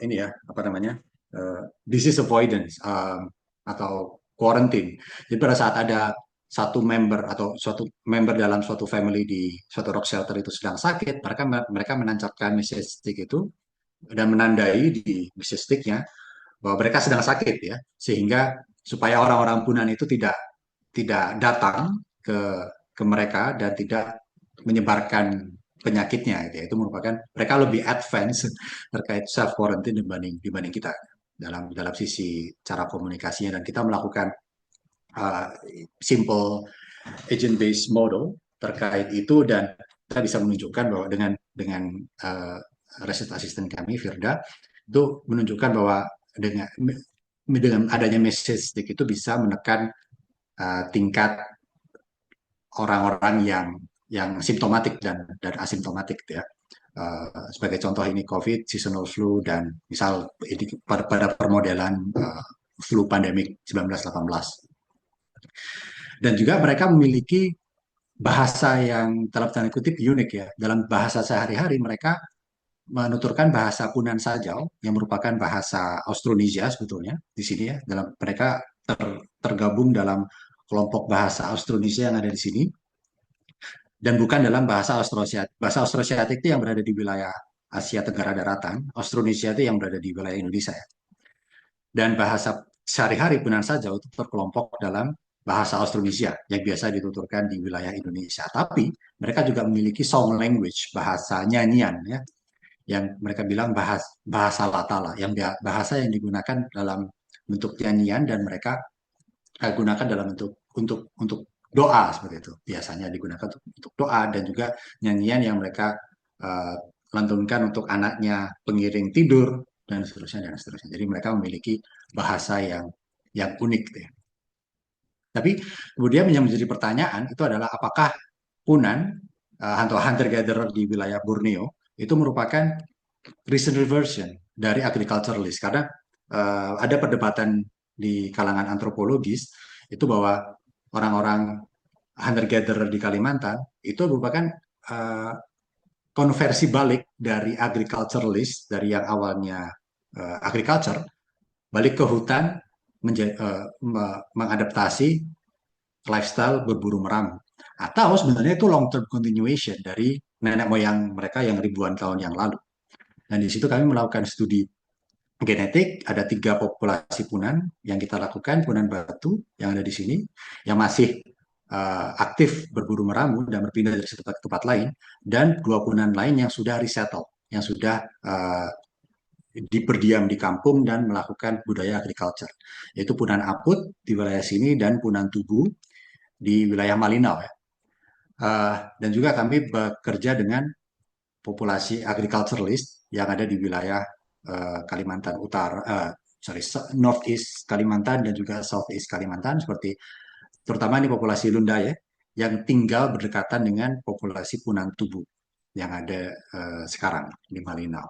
ini ya apa namanya disease avoidance atau quarantine. Jadi pada saat ada satu member atau suatu member dalam suatu family di suatu rock shelter itu sedang sakit, mereka menancapkan message stick itu dan menandai di bisnis sticknya bahwa mereka sedang sakit ya, sehingga supaya orang-orang Punan itu tidak tidak datang ke mereka dan tidak menyebarkan penyakitnya gitu ya. Itu merupakan mereka lebih advance terkait self quarantine dibanding kita dalam dalam sisi cara komunikasinya, dan kita melakukan uh, simple agent based model terkait itu, dan kita bisa menunjukkan bahwa dengan research assistant kami Firda itu menunjukkan bahwa dengan adanya message stick itu bisa menekan tingkat orang-orang yang simptomatik dan asimptomatik gitu ya. Sebagai contoh ini COVID, seasonal flu, dan misal pada permodelan flu pandemik 1918. Dan juga mereka memiliki bahasa yang dalam tanda kutip unik ya. Dalam bahasa sehari-hari mereka menuturkan bahasa Punan Sajau yang merupakan bahasa Austronesia sebetulnya di sini ya. Dalam mereka tergabung dalam kelompok bahasa Austronesia yang ada di sini, dan bukan dalam bahasa Austroasiatik. Bahasa Austroasiatik itu yang berada di wilayah Asia Tenggara Daratan, Austronesia itu yang berada di wilayah Indonesia ya. Dan bahasa sehari-hari Punan Sajau itu terkelompok dalam bahasa Austronesia yang biasa dituturkan di wilayah Indonesia. Tapi mereka juga memiliki song language, bahasa nyanyian ya, yang mereka bilang bahasa Latala, yang bahasa yang digunakan dalam bentuk nyanyian, dan mereka gunakan dalam untuk doa seperti itu. Biasanya digunakan untuk doa, dan juga nyanyian yang mereka uh, lantunkan untuk anaknya pengiring tidur dan seterusnya dan seterusnya. Jadi mereka memiliki bahasa yang unik gitu ya. Tapi kemudian yang menjadi pertanyaan itu adalah apakah Punan atau hunter gatherer di wilayah Borneo itu merupakan recent reversion dari agriculturalist, karena ada perdebatan di kalangan antropologis itu bahwa orang-orang hunter gatherer di Kalimantan itu merupakan uh, konversi balik dari agriculturalist, dari yang awalnya agriculture balik ke hutan, mengadaptasi lifestyle berburu meramu, atau sebenarnya itu long term continuation dari nenek moyang mereka yang ribuan tahun yang lalu. Dan di situ kami melakukan studi genetik, ada 3 populasi punan yang kita lakukan, punan batu yang ada di sini, yang masih aktif berburu meramu dan berpindah dari satu tempat ke tempat lain, dan 2 punan lain yang sudah resettle, yang sudah berdiam di kampung dan melakukan budaya agriculture, yaitu Punan Aput di wilayah sini dan Punan Tugu di wilayah Malinau ya. Dan juga kami bekerja dengan populasi agriculturalist yang ada di wilayah Kalimantan Utara, Northeast Kalimantan dan juga Southeast Kalimantan, seperti terutama ini populasi Lunda ya, yang tinggal berdekatan dengan populasi Punan Tugu yang ada sekarang di Malinau.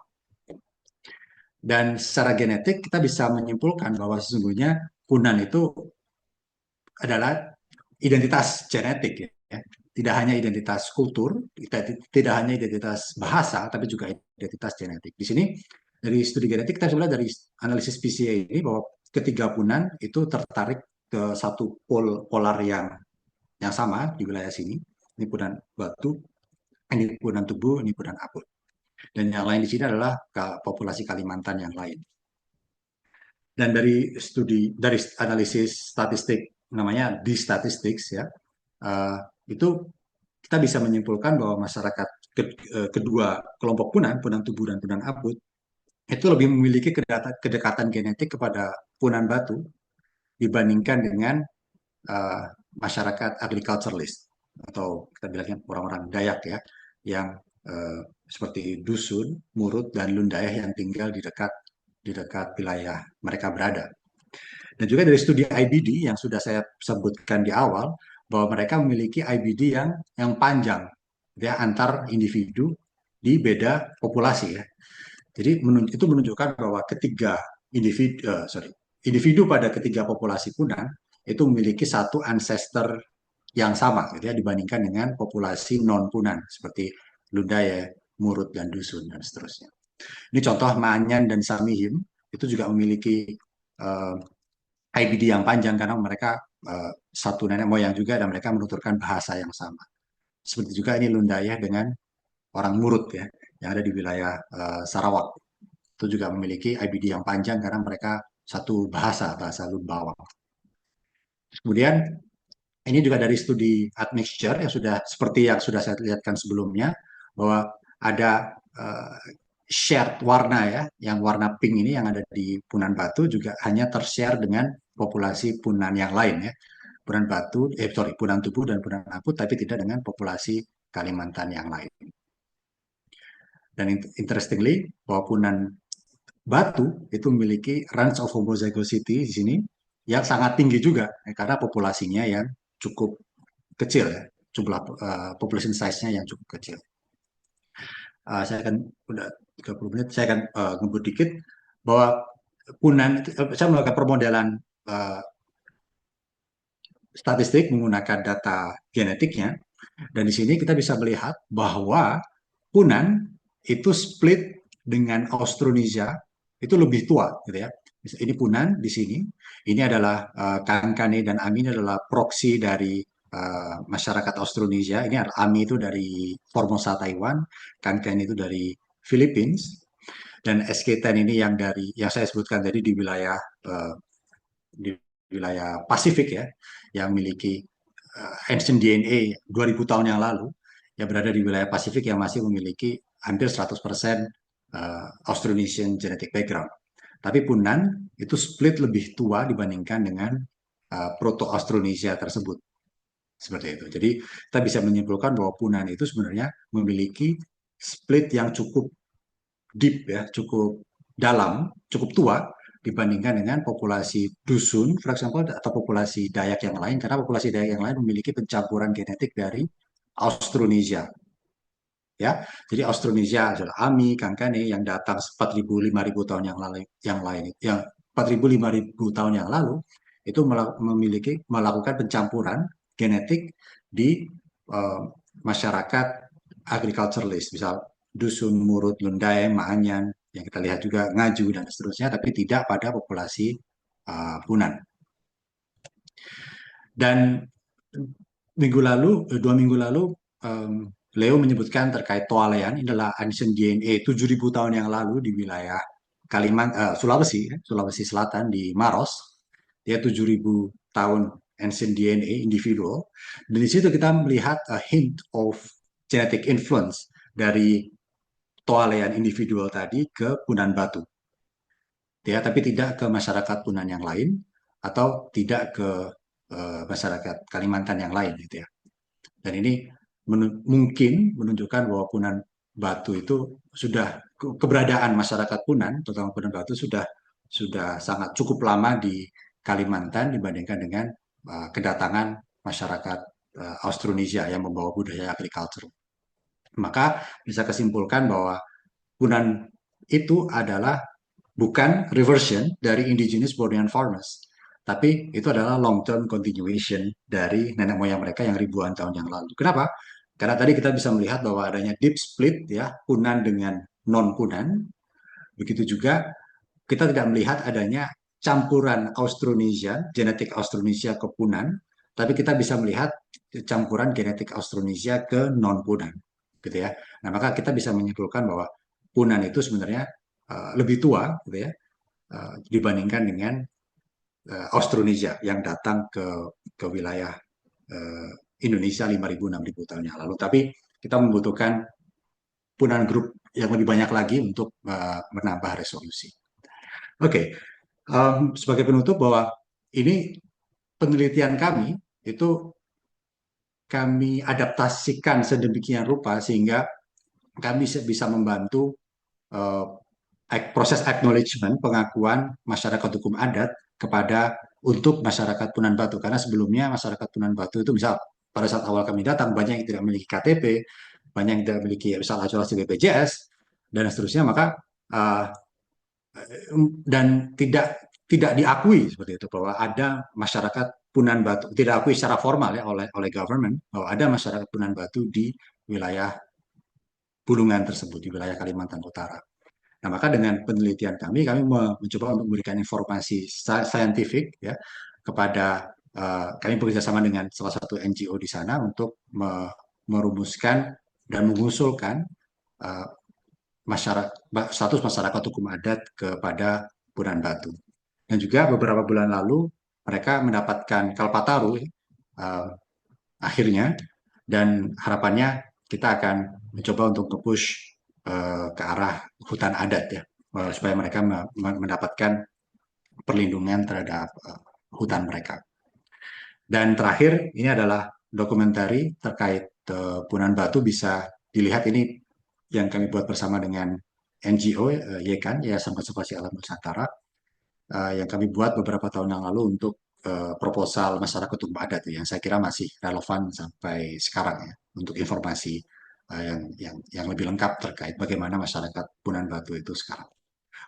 Dan secara genetik kita bisa menyimpulkan bahwa sesungguhnya Punan itu adalah identitas genetik ya. Tidak hanya identitas kultur, tidak hanya identitas bahasa, tapi juga identitas genetik. Di sini dari studi genetik kita sudah dari analisis PCA ini bahwa ketiga punan itu tertarik ke satu polar yang sama di wilayah sini. Ini punan batu, ini punan tubuh, ini punan aput. Dan yang lain di sini adalah populasi Kalimantan yang lain. Dan dari analisis statistik namanya di statistics ya, itu kita bisa menyimpulkan bahwa masyarakat kedua kelompok punan, punan tubuh dan punan aput, itu lebih memiliki kedekatan genetik kepada punan batu dibandingkan dengan masyarakat agriculturalist, atau kita bilangnya orang-orang Dayak ya, yang seperti dusun, murut, dan lundayah yang tinggal di dekat wilayah mereka berada. Dan juga dari studi IBD yang sudah saya sebutkan di awal, bahwa mereka memiliki IBD yang panjang ya, antar individu di beda populasi ya. Jadi itu menunjukkan bahwa individu pada ketiga populasi Punan itu memiliki satu ancestor yang sama gitu ya, dibandingkan dengan populasi non Punan seperti Lundaya, Murut, dan Dusun dan seterusnya. Ini contoh Maanyan dan Samihim itu juga memiliki uh, IBD yang panjang karena mereka satu nenek moyang juga dan mereka menuturkan bahasa yang sama. Seperti juga ini Lundaya dengan orang Murut ya yang ada di wilayah Sarawak. Itu juga memiliki IBD yang panjang karena mereka satu bahasa Lumbawang. Kemudian ini juga dari studi admixture yang sudah seperti yang sudah saya lihatkan sebelumnya bahwa ada shared warna ya, yang warna pink ini yang ada di Punan Batu juga hanya tershare dengan populasi Punan yang lain ya. Punan Tubuh dan Punan Aput, tapi tidak dengan populasi Kalimantan yang lain. Dan interestingly, bahwa Punan Batu itu memiliki range of homozygosity di sini yang sangat tinggi juga karena populasinya yang cukup kecil ya, jumlah population size-nya yang cukup kecil. Saya akan udah 30 menit, saya akan ngebut dikit bahwa Punan, saya melakukan permodelan statistik menggunakan data genetiknya, dan di sini kita bisa melihat bahwa Punan itu split dengan Austronesia itu lebih tua, gitu ya. Ini Punan di sini, ini adalah Kankane dan Ami ini adalah proksi dari masyarakat Austronesia. Ini adalah Ami itu dari Formosa Taiwan, Kankane itu dari Philippines, dan SK10 ini yang saya sebutkan tadi di wilayah Pasifik ya, yang memiliki ancient DNA 2000 tahun yang lalu, yang berada di wilayah Pasifik yang masih memiliki hampir 100% Austronesian genetic background. Tapi Punan itu split lebih tua dibandingkan dengan Proto-Austronesia tersebut. Seperti itu. Jadi kita bisa menyimpulkan bahwa Punan itu sebenarnya memiliki split yang cukup deep ya, cukup dalam, cukup tua dibandingkan dengan populasi dusun, for example, atau populasi Dayak yang lain, karena populasi Dayak yang lain memiliki pencampuran genetik dari Austronesia. Ya, jadi Austronesia adalah Ami, Kankane yang datang 4.000 5.000 tahun yang 4.000 5.000 tahun yang lalu itu melakukan pencampuran genetik di masyarakat agriculturalist, misal dusun, Murut, Lundai, Maanyan, yang kita lihat juga Ngaju dan seterusnya, tapi tidak pada populasi Punan. Dan 2 minggu lalu, Leo menyebutkan terkait Toalean, ini adalah ancient DNA 7.000 tahun yang lalu di wilayah Sulawesi Selatan di Maros. Dia 7.000 tahun ancient DNA individual. Dan di situ kita melihat a hint of genetic influence dari Toalean individual tadi ke Punan Batu. Ya, tapi tidak ke masyarakat Punan yang lain atau tidak ke masyarakat Kalimantan yang lain gitu ya. Dan ini mungkin menunjukkan bahwa Punan Batu itu sudah keberadaan masyarakat Punan, terutama Punan Batu sudah sangat cukup lama di Kalimantan dibandingkan dengan kedatangan masyarakat Austronesia yang membawa budaya agriculture. Maka bisa kesimpulkan bahwa Punan itu adalah bukan reversion dari indigenous Bornean farmers, tapi itu adalah long-term continuation dari nenek moyang mereka yang ribuan tahun yang lalu. Kenapa? Karena tadi kita bisa melihat bahwa adanya deep split ya, Punan dengan non-Punan. Begitu juga kita tidak melihat adanya campuran Austronesia, genetik Austronesia ke Punan, tapi kita bisa melihat campuran genetik Austronesia ke non-Punan, gitu ya. Nah, maka kita bisa menyimpulkan bahwa Punan itu sebenarnya lebih tua, gitu ya, dibandingkan dengan Austronesia yang datang ke wilayah Indonesia 5.000 6.000 tahun yang lalu. Tapi kita membutuhkan Punan Group yang lebih banyak lagi untuk menambah resolusi. Oke, sebagai penutup bahwa ini penelitian kami itu kami adaptasikan sedemikian rupa sehingga kami bisa membantu eh, proses acknowledgement, pengakuan masyarakat hukum adat kepada untuk masyarakat Punan Batu. Karena sebelumnya masyarakat Punan Batu itu misal pada saat awal kami datang banyak yang tidak memiliki KTP, banyak yang tidak memiliki misal asuransi BPJS dan seterusnya, maka uh, dan tidak diakui seperti itu bahwa ada masyarakat Punan Batu, tidak diakui secara formal ya oleh government bahwa ada masyarakat Punan Batu di wilayah Bulungan tersebut, di wilayah Kalimantan Utara. Nah, maka dengan penelitian kami mencoba untuk memberikan informasi saintifik ya kepada kami bekerjasama dengan salah satu NGO di sana untuk merumuskan dan mengusulkan uh, masyarakat status masyarakat hukum adat kepada Punan Batu. Dan juga beberapa bulan lalu mereka mendapatkan Kalpataru akhirnya, dan harapannya kita akan mencoba untuk nge-push ke arah hutan adat ya, supaya mereka mendapatkan perlindungan terhadap hutan mereka. Dan terakhir ini adalah dokumentari terkait Punan Batu, bisa dilihat ini yang kami buat bersama dengan NGO YKAN, Yayasan Konservasi Alam Nusantara, yang kami buat beberapa tahun yang lalu untuk proposal masyarakat hukum adat yang saya kira masih relevan sampai sekarang ya untuk informasi yang lebih lengkap terkait bagaimana masyarakat Punan Batu itu sekarang.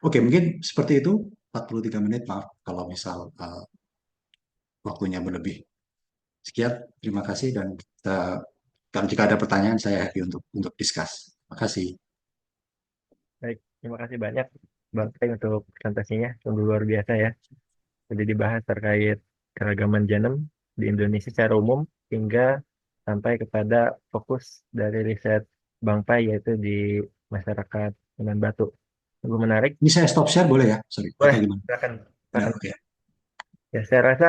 Oke, mungkin seperti itu. 43 menit, maaf kalau misal waktunya berlebih. Sekian, terima kasih, dan kalau jika ada pertanyaan saya happy untuk discuss. Terima kasih. Baik, terima kasih banyak Bang Teng untuk presentasinya. Sungguh luar biasa ya. Jadi dibahas terkait keragaman genom di Indonesia secara umum hingga sampai kepada fokus dari riset Bang Pai yaitu di masyarakat Punan Batu. Sungguh menarik. Ini saya stop share boleh ya? Sorry, atau Boleh, gimana? silakan. Ya, Silakan. oke. Ya, saya rasa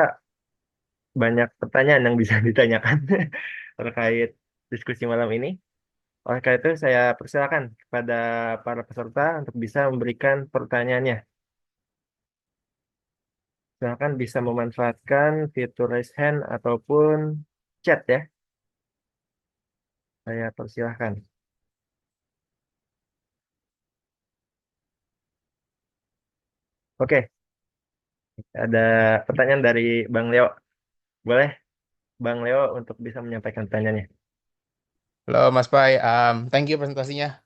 banyak pertanyaan yang bisa ditanyakan terkait diskusi malam ini. Oleh karena itu, saya persilakan kepada para peserta untuk bisa memberikan pertanyaannya. Silakan bisa memanfaatkan fitur raise hand ataupun chat ya. Saya persilahkan. Oke, ada pertanyaan dari Bang Leo. Boleh Bang Leo untuk bisa menyampaikan pertanyaannya. Halo Mas Pai, thank you presentasinya,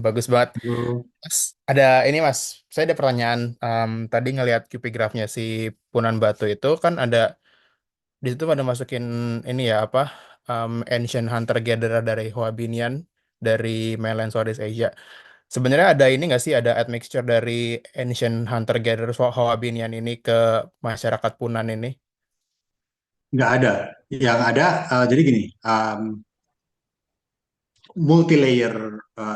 bagus banget. Halo. Mas, ada ini Mas, saya ada pertanyaan. Tadi ngelihat QP grafnya si Punan Batu itu kan ada di situ ada masukin ini ya apa Ancient Hunter Gatherer dari Hoabinian dari mainland Southeast Asia. Sebenarnya ada ini nggak sih ada admixture dari Ancient Hunter Gatherer Hoabinian ini ke masyarakat Punan ini? Nggak ada. Yang ada, jadi gini, multi-layer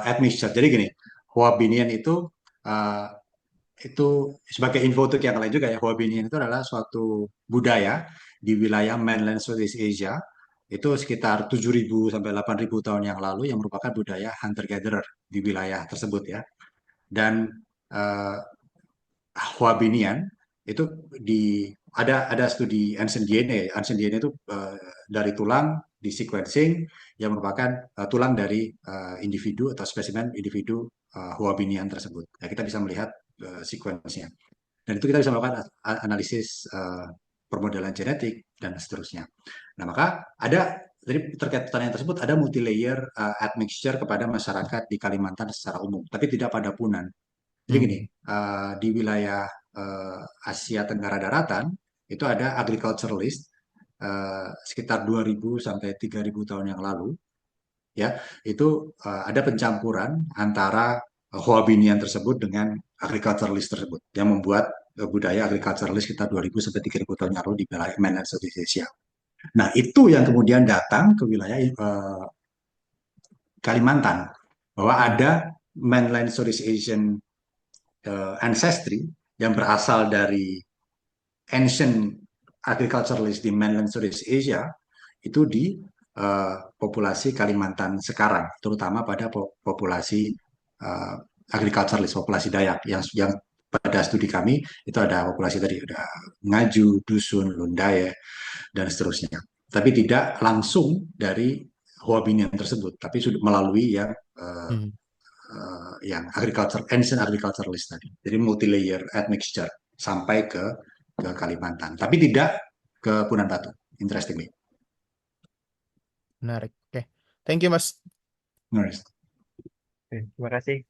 admixture. Jadi gini, Hoabinian uh, itu sebagai info untuk yang lain juga ya, Hoabinian itu adalah suatu budaya di wilayah mainland Southeast Asia, itu sekitar 7.000 sampai 8.000 tahun yang lalu, yang merupakan budaya hunter-gatherer di wilayah tersebut ya. Dan uh, Hoabinian itu ada studi ancient DNA. Ancient DNA itu dari tulang di sequencing yang merupakan tulang dari individu atau spesimen individu Hoabinian tersebut. Ya, kita bisa melihat sequence-nya. Dan itu kita bisa melakukan analisis permodalan genetik dan seterusnya. Nah, maka jadi terkait pertanyaan tersebut ada multi-layer admixture kepada masyarakat di Kalimantan secara umum, tapi tidak pada Punan. Jadi gini, Hmm. di wilayah Asia Tenggara Daratan itu ada agriculturalist sekitar 2.000 sampai 3.000 tahun yang lalu, ya itu ada pencampuran antara Hoabinian tersebut dengan agriculturalist tersebut yang membuat budaya agriculturalist sekitar 2.000 sampai 3.000 tahun yang lalu di wilayah mainland Southeast Asia. Nah, itu yang kemudian datang ke wilayah Kalimantan, bahwa ada mainland Southeast Asian ancestry yang berasal dari ancient agriculturalist di mainland Southeast Asia itu di populasi Kalimantan sekarang, terutama pada populasi uh, agriculturalist, populasi Dayak yang pada studi kami itu ada populasi tadi ada Ngaju, Dusun, Lundaye dan seterusnya. Tapi tidak langsung dari Hoabinian tersebut, tapi sudah melalui Hmm. yang ancient agriculturalist tadi. Jadi multi-layer admixture sampai ke Kalimantan, tapi tidak ke Punan Batu. Interestingly. Menarik. Oke. Thank you, Mas. Nice. Oke, terima kasih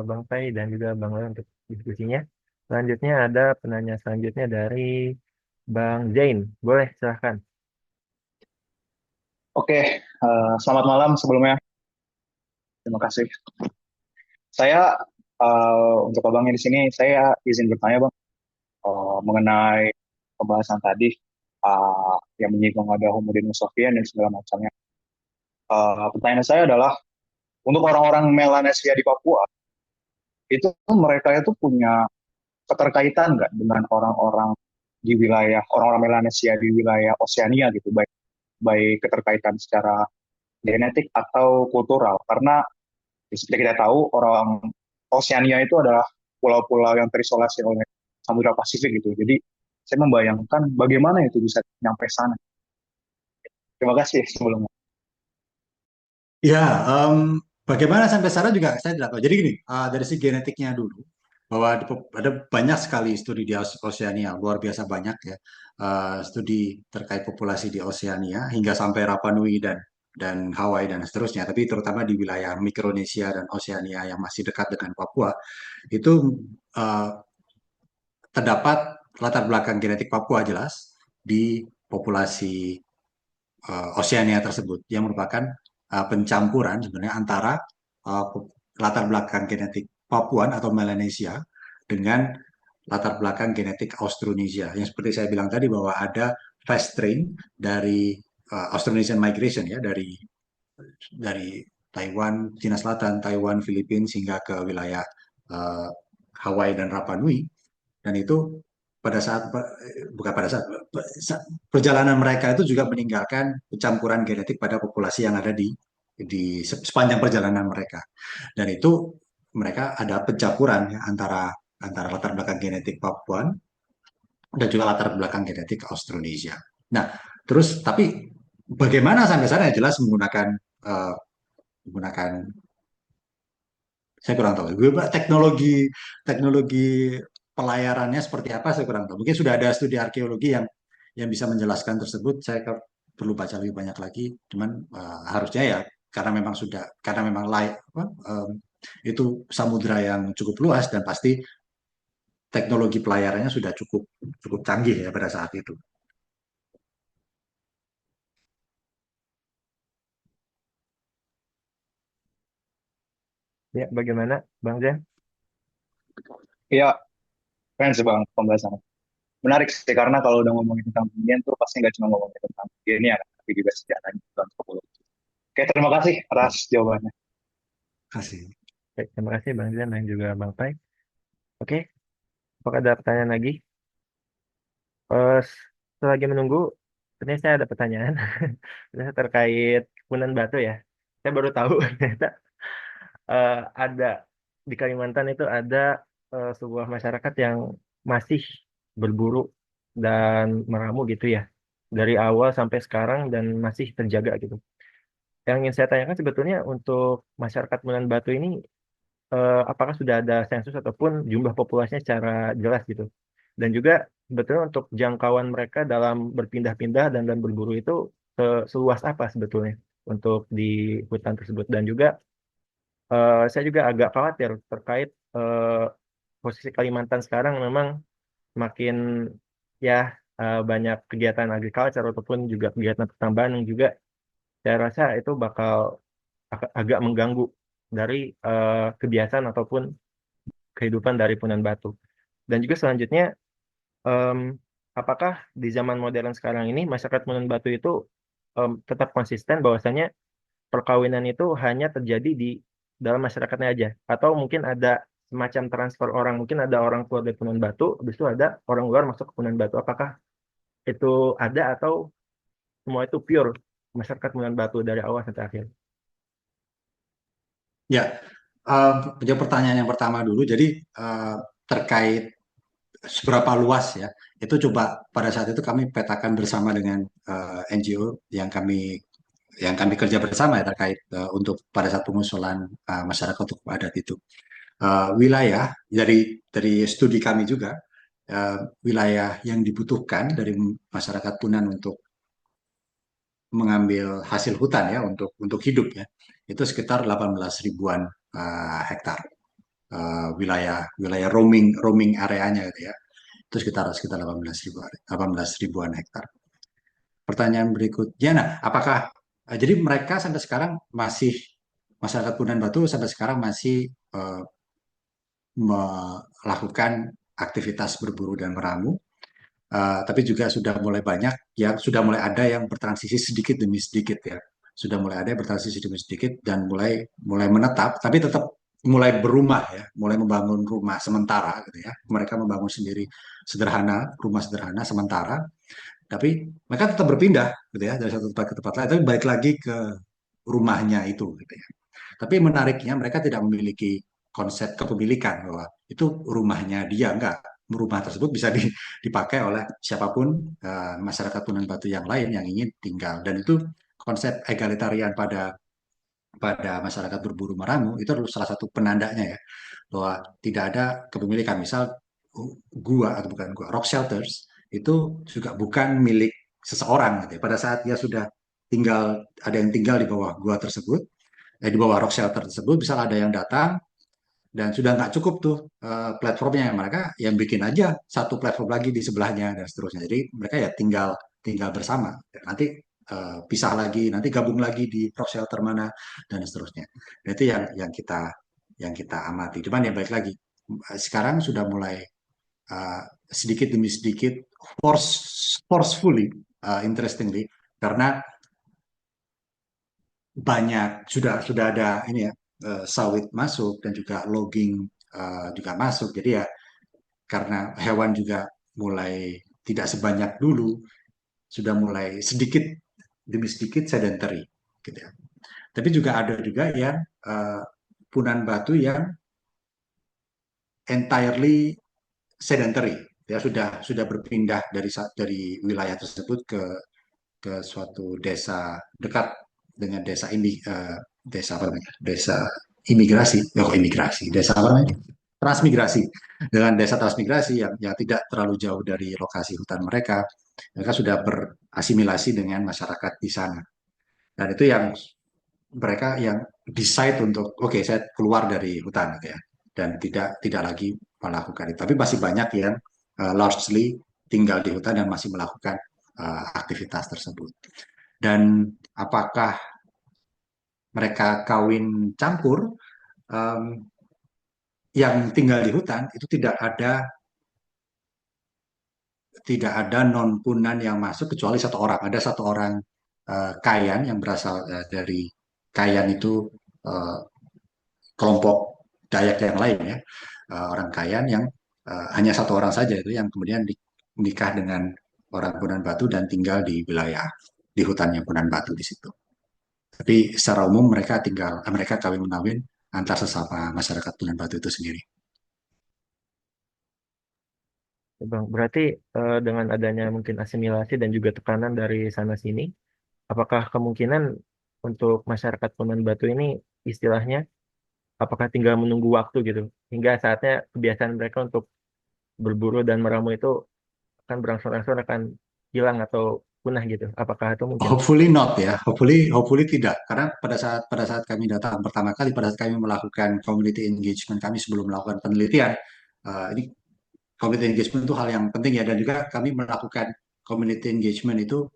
Bang Pai dan juga Bang Loy untuk diskusinya. Selanjutnya ada penanya selanjutnya dari Bang Zain. Boleh, silahkan. Oke, selamat malam sebelumnya. Terima kasih. Saya untuk abangnya di sini, saya izin bertanya, Bang, mengenai pembahasan tadi yang menyinggung ada Homo deus sapien dan segala macamnya. Pertanyaan saya adalah untuk orang-orang Melanesia di Papua, itu mereka itu punya keterkaitan nggak dengan orang-orang di wilayah orang-orang Melanesia di wilayah Oseania gitu, baik baik keterkaitan secara genetik atau kultural? Karena seperti kita tahu, orang Oseania itu adalah pulau-pulau yang terisolasi oleh Samudra Pasifik gitu. Jadi saya membayangkan bagaimana itu bisa nyampe sana. Terima kasih sebelumnya. Ya, bagaimana sampai sana juga saya tidak tahu. Jadi gini, dari segi genetiknya dulu, bahwa ada banyak sekali studi di Oseania, luar biasa banyak ya, studi terkait populasi di Oseania hingga sampai Rapa Nui dan Hawaii dan seterusnya. Tapi terutama di wilayah Mikronesia dan Oseania yang masih dekat dengan Papua, itu uh, terdapat latar belakang genetik Papua jelas di populasi Oseania tersebut yang merupakan pencampuran sebenarnya antara uh, latar belakang genetik Papuan atau Melanesia dengan latar belakang genetik Austronesia. Yang seperti saya bilang tadi bahwa ada fast train dari Austronesian migration ya dari Taiwan, Cina Selatan, Taiwan, Filipina hingga ke wilayah uh, Hawaii dan Rapa Nui. Dan itu pada saat bukan pada saat perjalanan mereka itu juga meninggalkan campuran genetik pada populasi yang ada di sepanjang perjalanan mereka. Dan itu mereka ada pencampuran ya, antara antara latar belakang genetik Papuan dan juga latar belakang genetik Austronesia. Nah, terus tapi bagaimana sampai sana jelas menggunakan menggunakan saya kurang tahu. Teknologi teknologi pelayarannya seperti apa saya kurang tahu. Mungkin sudah ada studi arkeologi yang bisa menjelaskan tersebut. Perlu baca lebih banyak lagi. Cuman harusnya ya karena memang itu samudra yang cukup luas dan pasti teknologi pelayarannya sudah cukup cukup canggih ya pada saat itu. Ya, bagaimana Bang Zain? Iya, keren sih Bang pembahasannya. Menarik sih, karena kalau udah ngomongin tentang dunia tuh pasti nggak cuma ngomongin tentang dunia ya, tapi juga sejarahnya dan topologi. Oke, terima kasih atas jawabannya. Kasih. Oke, terima kasih Bang Zain dan juga Bang Pai. Oke, apakah ada pertanyaan lagi? Eh, Selagi menunggu, sebenarnya saya ada pertanyaan. Ini terkait Punan Batu ya. Saya baru tahu ternyata ada di Kalimantan itu ada sebuah masyarakat yang masih berburu dan meramu gitu ya. Dari awal sampai sekarang dan masih terjaga gitu. Yang ingin saya tanyakan sebetulnya untuk masyarakat Punan Batu ini apakah sudah ada sensus ataupun jumlah populasinya secara jelas gitu. Dan juga sebetulnya untuk jangkauan mereka dalam berpindah-pindah dan berburu itu seluas apa sebetulnya untuk di hutan tersebut. Dan juga saya juga agak khawatir terkait posisi Kalimantan sekarang memang makin ya banyak kegiatan agriculture ataupun juga kegiatan pertambangan yang juga saya rasa itu bakal agak mengganggu dari kebiasaan ataupun kehidupan dari Punan Batu. Dan juga selanjutnya, em, apakah di zaman modern sekarang ini masyarakat Punan Batu itu tetap konsisten bahwasanya perkawinan itu hanya terjadi di dalam masyarakatnya aja, atau mungkin ada semacam transfer orang, mungkin ada orang keluar dari Punan Batu, habis itu ada orang luar masuk ke Punan Batu. Apakah itu ada atau semua itu pure masyarakat Punan Batu dari awal sampai akhir? Ya, jawab pertanyaan yang pertama dulu. Jadi terkait seberapa luas ya, itu coba pada saat itu kami petakan bersama dengan NGO yang kami yang kami kerja bersama ya terkait untuk pada saat pengusulan masyarakat hukum adat itu. Wilayah dari studi kami juga, wilayah yang dibutuhkan dari masyarakat Punan untuk mengambil hasil hutan ya untuk hidup ya itu sekitar 18 ribuan hektar. Wilayah wilayah roaming areanya gitu ya itu sekitar sekitar 18 ribuan hektar. Pertanyaan berikutnya, nah apakah jadi mereka sampai sekarang masih masyarakat Punan Batu sampai sekarang masih melakukan aktivitas berburu dan meramu. Tapi juga sudah mulai banyak yang sudah mulai ada yang bertransisi sedikit demi sedikit ya. Sudah mulai ada yang bertransisi demi sedikit dan mulai menetap, tapi tetap mulai berumah ya, mulai membangun rumah sementara gitu ya. Mereka membangun sendiri sederhana, rumah sederhana sementara, tapi mereka tetap berpindah gitu ya dari satu tempat ke tempat lain, tapi balik lagi ke rumahnya itu gitu ya. Tapi menariknya mereka tidak memiliki konsep kepemilikan bahwa itu rumahnya dia, enggak. Rumah tersebut bisa dipakai oleh siapapun masyarakat Punan Batu yang lain yang ingin tinggal. Dan itu konsep egalitarian pada pada masyarakat berburu meramu itu adalah salah satu penandanya ya bahwa tidak ada kepemilikan. Misal gua atau bukan gua, rock shelters itu juga bukan milik seseorang gitu ya. Pada saat dia sudah tinggal ada yang tinggal di bawah gua tersebut, di bawah rock shelter tersebut, misal ada yang datang dan sudah nggak cukup tuh platformnya mereka yang bikin aja satu platform lagi di sebelahnya dan seterusnya. Jadi mereka ya tinggal tinggal bersama. Nanti pisah lagi, nanti gabung lagi di rock shelter mana dan seterusnya. Dan itu yang kita amati. Cuman ya balik lagi, sekarang sudah mulai sedikit demi sedikit forcefully, interestingly, karena banyak sudah ada ini ya sawit masuk dan juga logging juga masuk. Jadi ya karena hewan juga mulai tidak sebanyak dulu, sudah mulai sedikit demi sedikit sedentary gitu ya. Tapi juga ada juga yang Punan Batu yang entirely sedentary ya sudah berpindah dari wilayah tersebut ke suatu desa dekat dengan desa apa namanya desa imigrasi imigrasi desa apa namanya transmigrasi dengan desa transmigrasi yang tidak terlalu jauh dari lokasi hutan mereka sudah berasimilasi dengan masyarakat di sana dan itu yang mereka yang decide untuk oke, saya keluar dari hutan gitu ya dan tidak lagi melakukan itu tapi masih banyak yang largely tinggal di hutan dan masih melakukan aktivitas tersebut dan apakah mereka kawin campur um, yang tinggal di hutan itu tidak ada non Punan yang masuk kecuali satu orang. Ada satu orang Kayan yang berasal dari Kayan itu uh, kelompok Dayak yang lain ya, orang Kayan yang hanya satu orang saja itu yang kemudian menikah dengan orang Punan Batu dan tinggal di wilayah di hutannya Punan Batu di situ. Tapi secara umum mereka kawin menawin antar sesama masyarakat Punan Batu itu sendiri. Ya, Bang, berarti dengan adanya mungkin asimilasi dan juga tekanan dari sana sini, apakah kemungkinan untuk masyarakat Punan Batu ini istilahnya, apakah tinggal menunggu waktu gitu, hingga saatnya kebiasaan mereka untuk berburu dan meramu itu akan berangsur-angsur akan hilang atau punah gitu? Apakah itu mungkin? Hopefully not ya, hopefully tidak. Karena pada saat kami datang pertama kali, pada saat kami melakukan community engagement kami sebelum melakukan penelitian, ini community engagement itu hal yang penting ya dan juga kami melakukan community engagement itu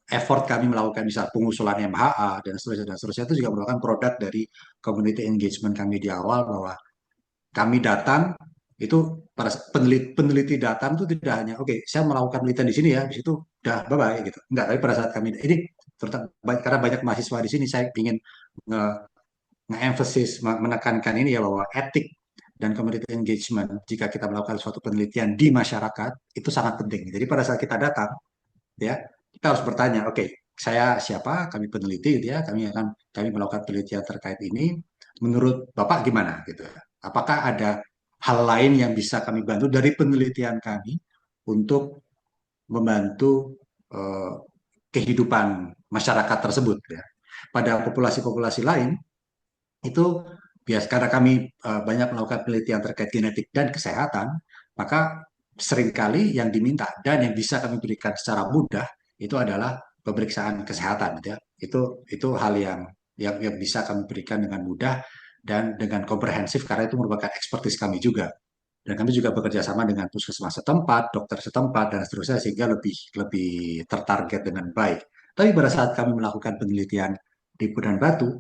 effort kami melakukan misal pengusulan MHA dan seterusnya itu juga merupakan produk dari community engagement kami di awal bahwa kami datang itu para peneliti datang itu tidak hanya oke saya melakukan penelitian di sini ya di situ udah bye bye gitu enggak tapi pada saat kami ini terutama karena banyak mahasiswa di sini saya ingin nge-emphasis menekankan ini ya bahwa etik dan community engagement jika kita melakukan suatu penelitian di masyarakat itu sangat penting. Jadi pada saat kita datang ya kita harus bertanya, oke, saya siapa? Kami peneliti gitu ya, kami melakukan penelitian terkait ini. Menurut Bapak gimana gitu? Apakah ada hal lain yang bisa kami bantu dari penelitian kami untuk membantu kehidupan masyarakat tersebut ya. Pada populasi-populasi lain itu bias karena kami banyak melakukan penelitian terkait genetik dan kesehatan, maka seringkali yang diminta dan yang bisa kami berikan secara mudah itu adalah pemeriksaan kesehatan gitu ya. Itu hal yang bisa kami berikan dengan mudah dan dengan komprehensif karena itu merupakan ekspertis kami juga. Dan kami juga bekerja sama dengan puskesmas setempat, dokter setempat, dan seterusnya sehingga lebih lebih tertarget dengan baik. Tapi pada saat kami melakukan penelitian di Punan Batu,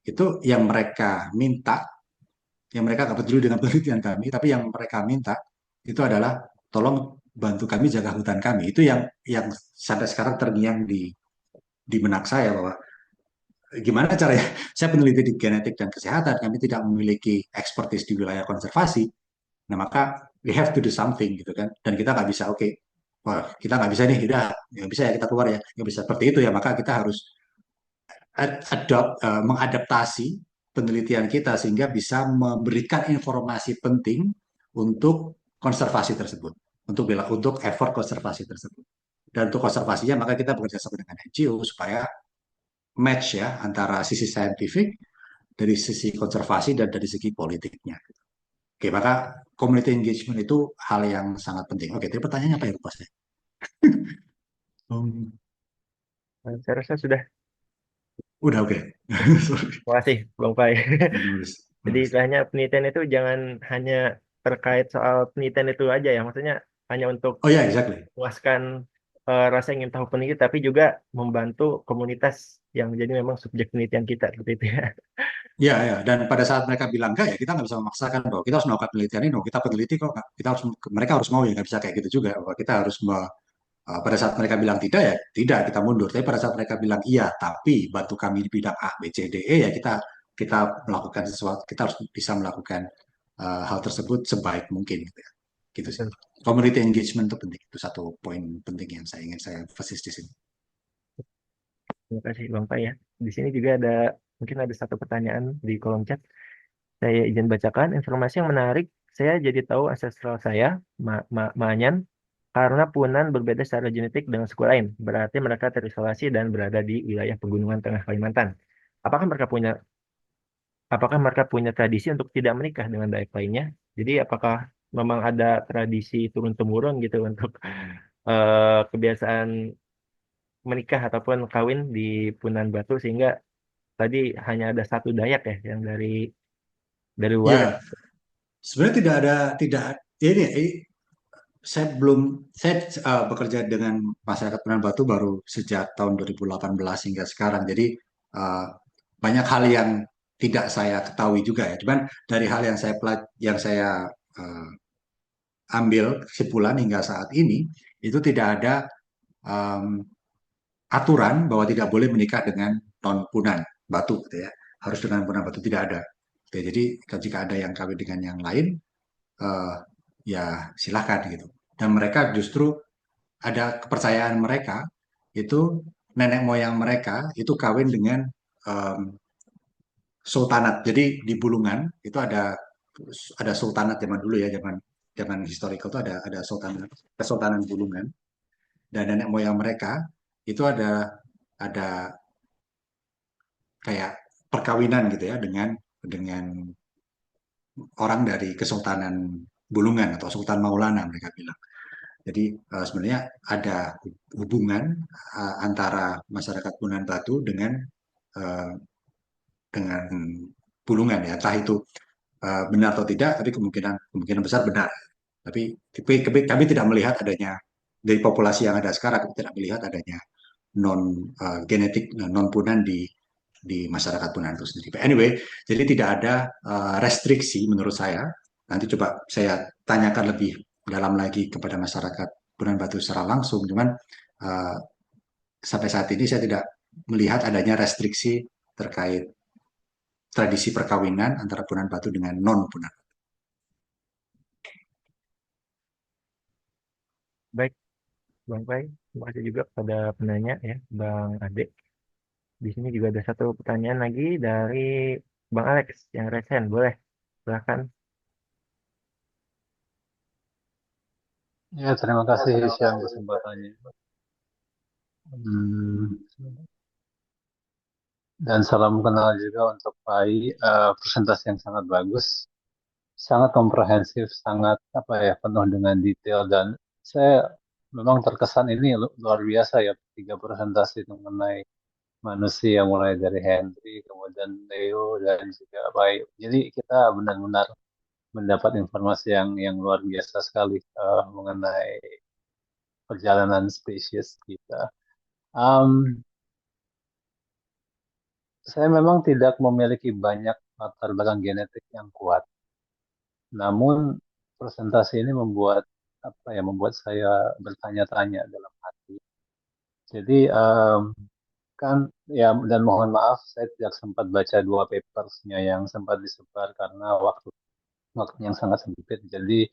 itu yang mereka nggak peduli dengan penelitian kami, tapi yang mereka minta itu adalah tolong bantu kami jaga hutan kami. Itu yang sampai sekarang terngiang di benak saya bahwa gimana caranya saya peneliti di genetik dan kesehatan, kami tidak memiliki ekspertis di wilayah konservasi. Nah, maka we have to do something gitu kan. Dan kita nggak bisa, oke, wah kita nggak bisa nih, udah, nggak bisa ya kita keluar ya, nggak bisa seperti itu ya. Maka kita harus mengadaptasi penelitian kita sehingga bisa memberikan informasi penting untuk konservasi tersebut, untuk effort konservasi tersebut. Dan untuk konservasinya maka kita bekerja sama dengan NGO supaya match ya antara sisi saintifik dari sisi konservasi dan dari segi politiknya. Oke, maka community engagement itu hal yang sangat penting. Oke, tapi pertanyaannya apa ya lupa saya? Hmm, Saya rasa sudah. udah oke. Sorry. Terima kasih, Bang Pai. Menulis, Jadi menulis. istilahnya penelitian itu jangan hanya terkait soal penelitian itu aja ya. Maksudnya hanya untuk Oh ya, exactly. memuaskan rasa ingin tahu peneliti, tapi juga membantu komunitas yang jadi memang subjek penelitian kita seperti itu ya. Ya, ya. Dan pada saat mereka bilang enggak ya, kita nggak bisa memaksakan bahwa kita harus melakukan penelitian ini. Oh, kita peneliti kok, kita harus, mereka harus mau ya, nggak bisa kayak gitu juga. Bahwa kita harus pada saat mereka bilang tidak ya, tidak kita mundur. Tapi pada saat mereka bilang iya, tapi bantu kami di bidang A, B, C, D, E ya kita kita melakukan sesuatu, kita harus bisa melakukan hal tersebut sebaik mungkin gitu ya. Gitu sih. Betul. Community engagement itu penting. Itu satu poin penting yang ingin saya emphasize di sini. Terima kasih Bang Pai ya. Di sini juga ada mungkin ada satu pertanyaan di kolom chat. Saya izin bacakan informasi yang menarik. Saya jadi tahu ancestral saya, Maanyan, karena Punan berbeda secara genetik dengan suku lain. Berarti mereka terisolasi dan berada di wilayah pegunungan tengah Kalimantan. Apakah mereka punya apakah mereka punya tradisi untuk tidak menikah dengan Dayak lainnya? Jadi apakah memang ada tradisi turun-temurun gitu untuk kebiasaan menikah ataupun kawin di Punan Batu sehingga tadi hanya ada satu Dayak ya yang dari luar. Ya, sebenarnya tidak ini saya bekerja dengan masyarakat Punan Batu baru sejak tahun 2018 hingga sekarang. Jadi uh, banyak hal yang tidak saya ketahui juga ya. Cuman dari hal yang saya uh, ambil kesimpulan hingga saat ini itu tidak ada um, aturan bahwa tidak boleh menikah dengan non Punan Batu gitu ya. Harus dengan Punan Batu tidak ada. Oke, jadi jika ada yang kawin dengan yang lain uh, ya silahkan gitu. Dan mereka justru ada kepercayaan mereka itu nenek moyang mereka itu kawin dengan um, sultanat. Jadi di Bulungan itu ada sultanat zaman dulu ya, zaman zaman historical itu ada sultanat, kesultanan Bulungan, dan nenek moyang mereka itu ada kayak perkawinan gitu ya dengan orang dari Kesultanan Bulungan atau Sultan Maulana mereka bilang. Jadi sebenarnya ada hubungan antara masyarakat Punan Batu uh, dengan Bulungan ya, entah itu benar atau tidak, tapi kemungkinan kemungkinan besar benar. Tapi kami tidak melihat adanya dari populasi yang ada sekarang, kami tidak melihat adanya genetik non Punan di masyarakat Punan itu sendiri. But anyway, jadi tidak ada restriksi menurut saya. Nanti coba saya tanyakan lebih dalam lagi kepada masyarakat Punan Batu secara langsung. Cuman uh, sampai saat ini saya tidak melihat adanya restriksi terkait tradisi perkawinan antara Punan Batu dengan non Punan. Baik, Bang Pai. Terima kasih juga kepada penanya ya, Bang Ade. Di sini juga ada satu pertanyaan lagi dari Bang Alex yang resen. Boleh, silakan. Ya, terima kasih Siang kesempatannya. Hmm, Dan salam kenal juga untuk Pai. Presentasi yang sangat bagus, sangat komprehensif, sangat apa ya, penuh dengan detail, dan saya memang terkesan ini luar biasa ya, 3 presentasi mengenai manusia mulai dari Henry, kemudian Leo, dan juga Pai. Jadi kita benar-benar mendapat informasi yang luar biasa sekali mengenai perjalanan spesies kita. Um, saya memang tidak memiliki banyak latar belakang genetik yang kuat. Namun presentasi ini membuat saya bertanya-tanya dalam hati. Jadi kan ya, dan mohon maaf saya tidak sempat baca 2 papersnya yang sempat disebar karena waktu yang sangat sempit. Jadi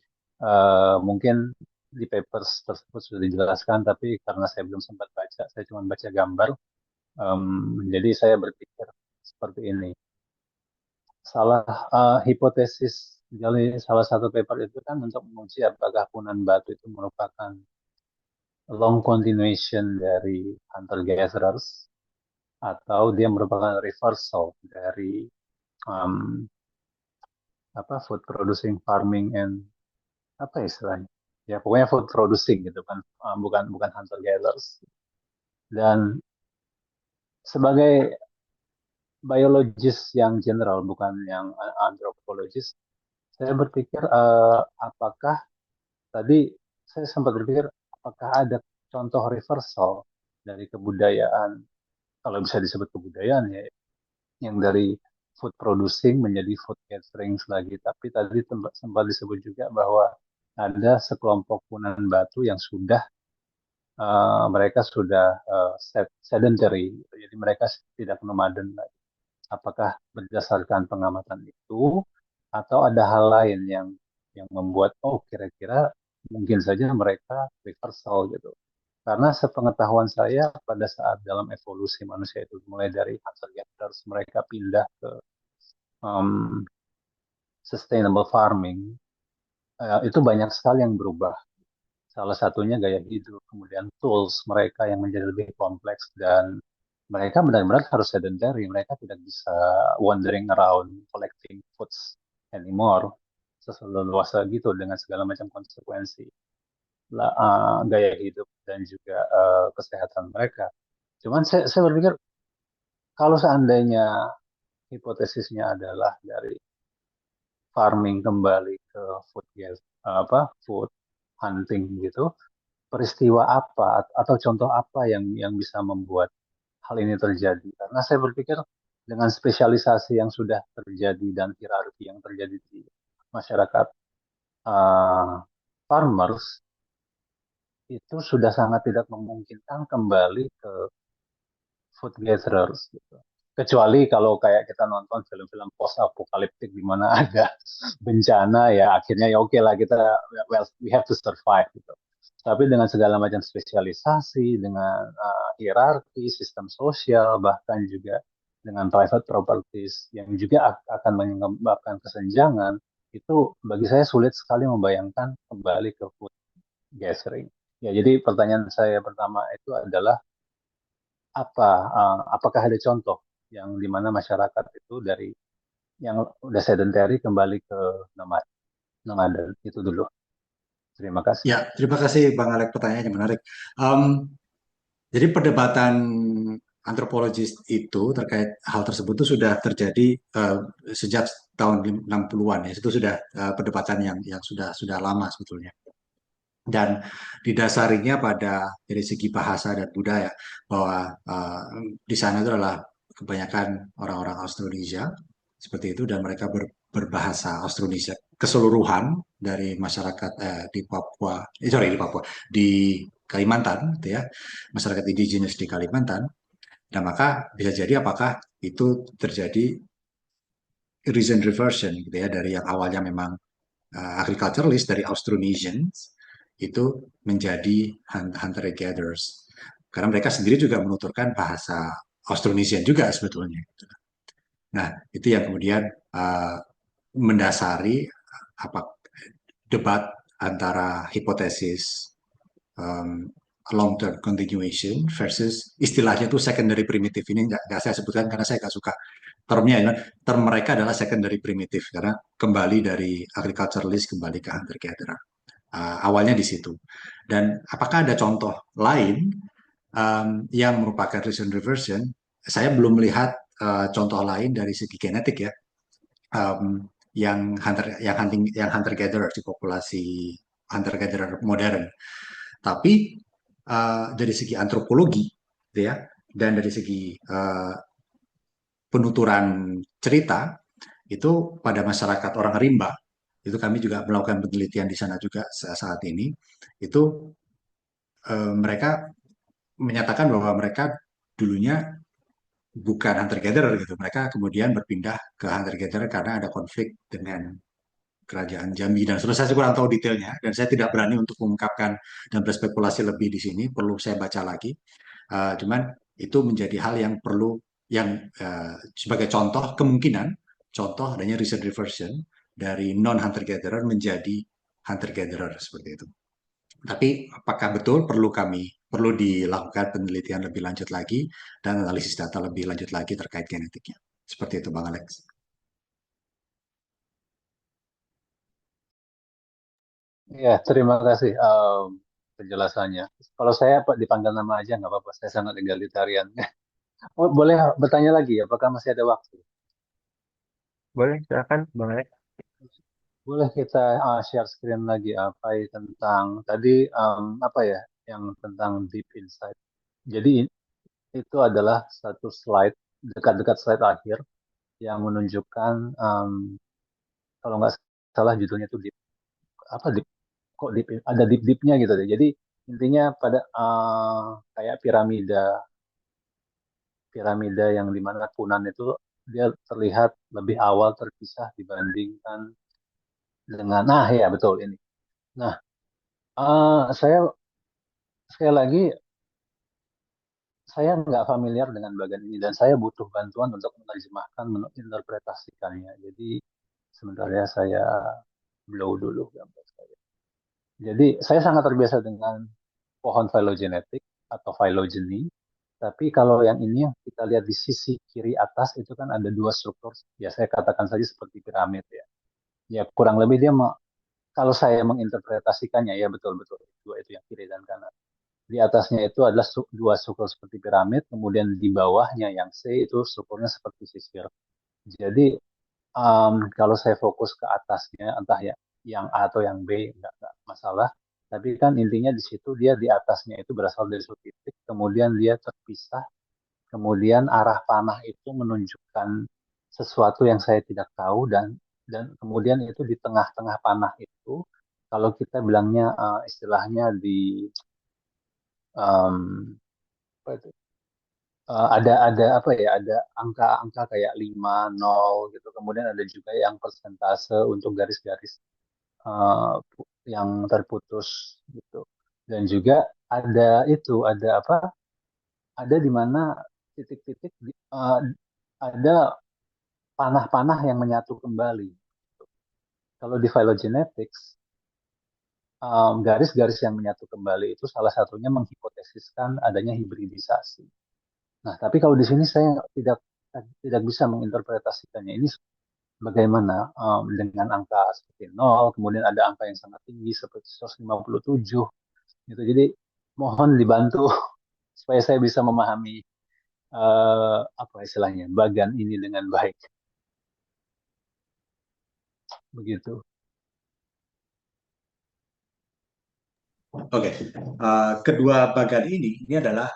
mungkin di papers tersebut sudah dijelaskan, tapi karena saya belum sempat baca, saya cuma baca gambar. Jadi saya berpikir seperti ini. Hipotesis dari salah satu paper itu kan untuk menguji apakah punan batu itu merupakan long continuation dari hunter gatherers atau dia merupakan reversal dari um, food producing farming and apa istilahnya, ya pokoknya food producing gitu kan. Bukan bukan hunter gatherers. Dan sebagai biologis yang general, bukan yang antropologis, saya berpikir apakah tadi saya sempat berpikir apakah ada contoh reversal dari kebudayaan, kalau bisa disebut kebudayaan ya, yang dari food producing menjadi food gathering lagi. Tapi tadi sempat disebut juga bahwa ada sekelompok punan batu yang mereka sudah sedentary, jadi mereka tidak nomaden lagi. Apakah berdasarkan pengamatan itu atau ada hal lain yang membuat kira-kira mungkin saja mereka reversal gitu. Karena sepengetahuan saya pada saat dalam evolusi manusia itu mulai dari hunter gatherers mereka pindah ke um, sustainable farming, itu banyak sekali yang berubah. Salah satunya gaya hidup, kemudian tools mereka yang menjadi lebih kompleks, dan mereka benar-benar harus sedentary. Mereka tidak bisa wandering around collecting foods anymore seluasa gitu dengan segala macam konsekuensi gaya hidup dan juga kesehatan mereka. Cuman saya berpikir kalau seandainya hipotesisnya adalah dari farming kembali ke food hunting gitu, peristiwa apa atau contoh apa yang bisa membuat hal ini terjadi? Karena saya berpikir dengan spesialisasi yang sudah terjadi dan hierarki yang terjadi di masyarakat uh, farmers, itu sudah sangat tidak memungkinkan kembali ke food gatherers gitu. Kecuali kalau kayak kita nonton film-film post apokaliptik di mana ada bencana, ya akhirnya ya oke lah, kita we have to survive gitu. Tapi dengan segala macam spesialisasi, dengan hierarki, sistem sosial, bahkan juga dengan private properties yang juga akan menyebabkan kesenjangan, itu bagi saya sulit sekali membayangkan kembali ke food gathering. Ya, jadi pertanyaan saya pertama itu adalah apakah ada contoh yang dimana masyarakat itu dari yang udah sedentary kembali ke nomaden itu dulu. Terima kasih. Ya, terima kasih Bang Alek, pertanyaannya menarik. Jadi perdebatan antropologis itu terkait hal tersebut itu sudah terjadi sejak tahun 60-an ya. Itu sudah perdebatan yang sudah lama sebetulnya. Dan didasarinya pada dari segi bahasa dan budaya, bahwa di sana itu adalah kebanyakan orang-orang Austronesia seperti itu, dan mereka berbahasa Austronesia keseluruhan dari masyarakat di Kalimantan gitu ya, masyarakat indigenous di Kalimantan. Dan maka bisa jadi apakah itu terjadi recent reversion gitu ya, dari yang awalnya memang agriculturalist dari Austronesians itu menjadi hunter gatherers, karena mereka sendiri juga menuturkan bahasa Austronesian juga sebetulnya. Nah, itu yang kemudian mendasari apa debat antara hipotesis long term continuation versus istilahnya itu secondary primitive. Ini nggak saya sebutkan karena saya nggak suka termnya ya. Term mereka adalah secondary primitive karena kembali dari agriculturalist kembali ke hunter gatherer. Awalnya di situ. Dan apakah ada contoh lain yang merupakan recent reversion? Saya belum melihat contoh lain dari segi genetik ya, yang hunter gatherer di populasi hunter gatherer modern. Tapi dari segi antropologi, gitu ya, dan dari segi penuturan cerita itu pada masyarakat orang rimba, itu kami juga melakukan penelitian di sana juga saat ini. Itu mereka menyatakan bahwa mereka dulunya bukan hunter gatherer gitu. Mereka kemudian berpindah ke hunter gatherer karena ada konflik dengan kerajaan Jambi dan seterusnya. Saya kurang tahu detailnya dan saya tidak berani untuk mengungkapkan dan berspekulasi lebih di sini. Perlu saya baca lagi. Cuman itu menjadi hal yang perlu sebagai contoh kemungkinan contoh adanya recent reversion dari non hunter gatherer menjadi hunter gatherer seperti itu. Tapi apakah betul perlu dilakukan penelitian lebih lanjut lagi dan analisis data lebih lanjut lagi terkait genetiknya. Seperti itu Bang Alex. Ya, terima kasih penjelasannya. Kalau saya Pak dipanggil nama aja nggak apa-apa, saya sangat egalitarian. Oh, boleh bertanya lagi, apakah masih ada waktu? Boleh, silakan Bang Alex. Boleh kita share screen lagi apa tentang tadi apa ya, yang tentang deep insight. Jadi itu adalah satu slide dekat-dekat slide akhir yang menunjukkan kalau nggak salah judulnya itu deep apa deep kok deep ada deep deepnya gitu deh. Jadi intinya pada kayak piramida piramida yang dimana Punan itu dia terlihat lebih awal terpisah dibandingkan dengan ya betul ini. Nah, saya sekali lagi saya nggak familiar dengan bagian ini dan saya butuh bantuan untuk menerjemahkan, menginterpretasikannya. Jadi sebentar ya saya blow dulu gambar saya. Jadi saya sangat terbiasa dengan pohon phylogenetik atau phylogeny. Tapi kalau yang ini yang kita lihat di sisi kiri atas itu kan ada dua struktur. Ya saya katakan saja seperti piramid ya. Ya kurang lebih dia kalau saya menginterpretasikannya ya betul-betul dua itu yang kiri dan kanan. Di atasnya itu adalah dua struktur seperti piramid, kemudian di bawahnya yang C itu strukturnya seperti sisir. Jadi kalau saya fokus ke atasnya, entah ya yang A atau yang B, nggak masalah. Tapi kan intinya di situ dia di atasnya itu berasal dari suatu titik, kemudian dia terpisah, kemudian arah panah itu menunjukkan sesuatu yang saya tidak tahu dan kemudian itu di tengah-tengah panah itu, kalau kita bilangnya istilahnya di um, apa itu, ada apa ya, ada angka-angka kayak 5, 0 gitu. Kemudian ada juga yang persentase untuk garis-garis yang terputus gitu. Dan juga ada apa? Ada di mana titik-titik ada panah-panah yang menyatu kembali. Kalau di phylogenetics, garis-garis yang menyatu kembali itu salah satunya menghipotesiskan adanya hibridisasi. Nah, tapi kalau di sini saya tidak bisa menginterpretasikannya. Ini bagaimana dengan angka seperti 0, kemudian ada angka yang sangat tinggi seperti 157 gitu. Jadi mohon dibantu supaya saya bisa memahami apa istilahnya bagan ini dengan baik. Begitu. Oke, kedua bagian ini adalah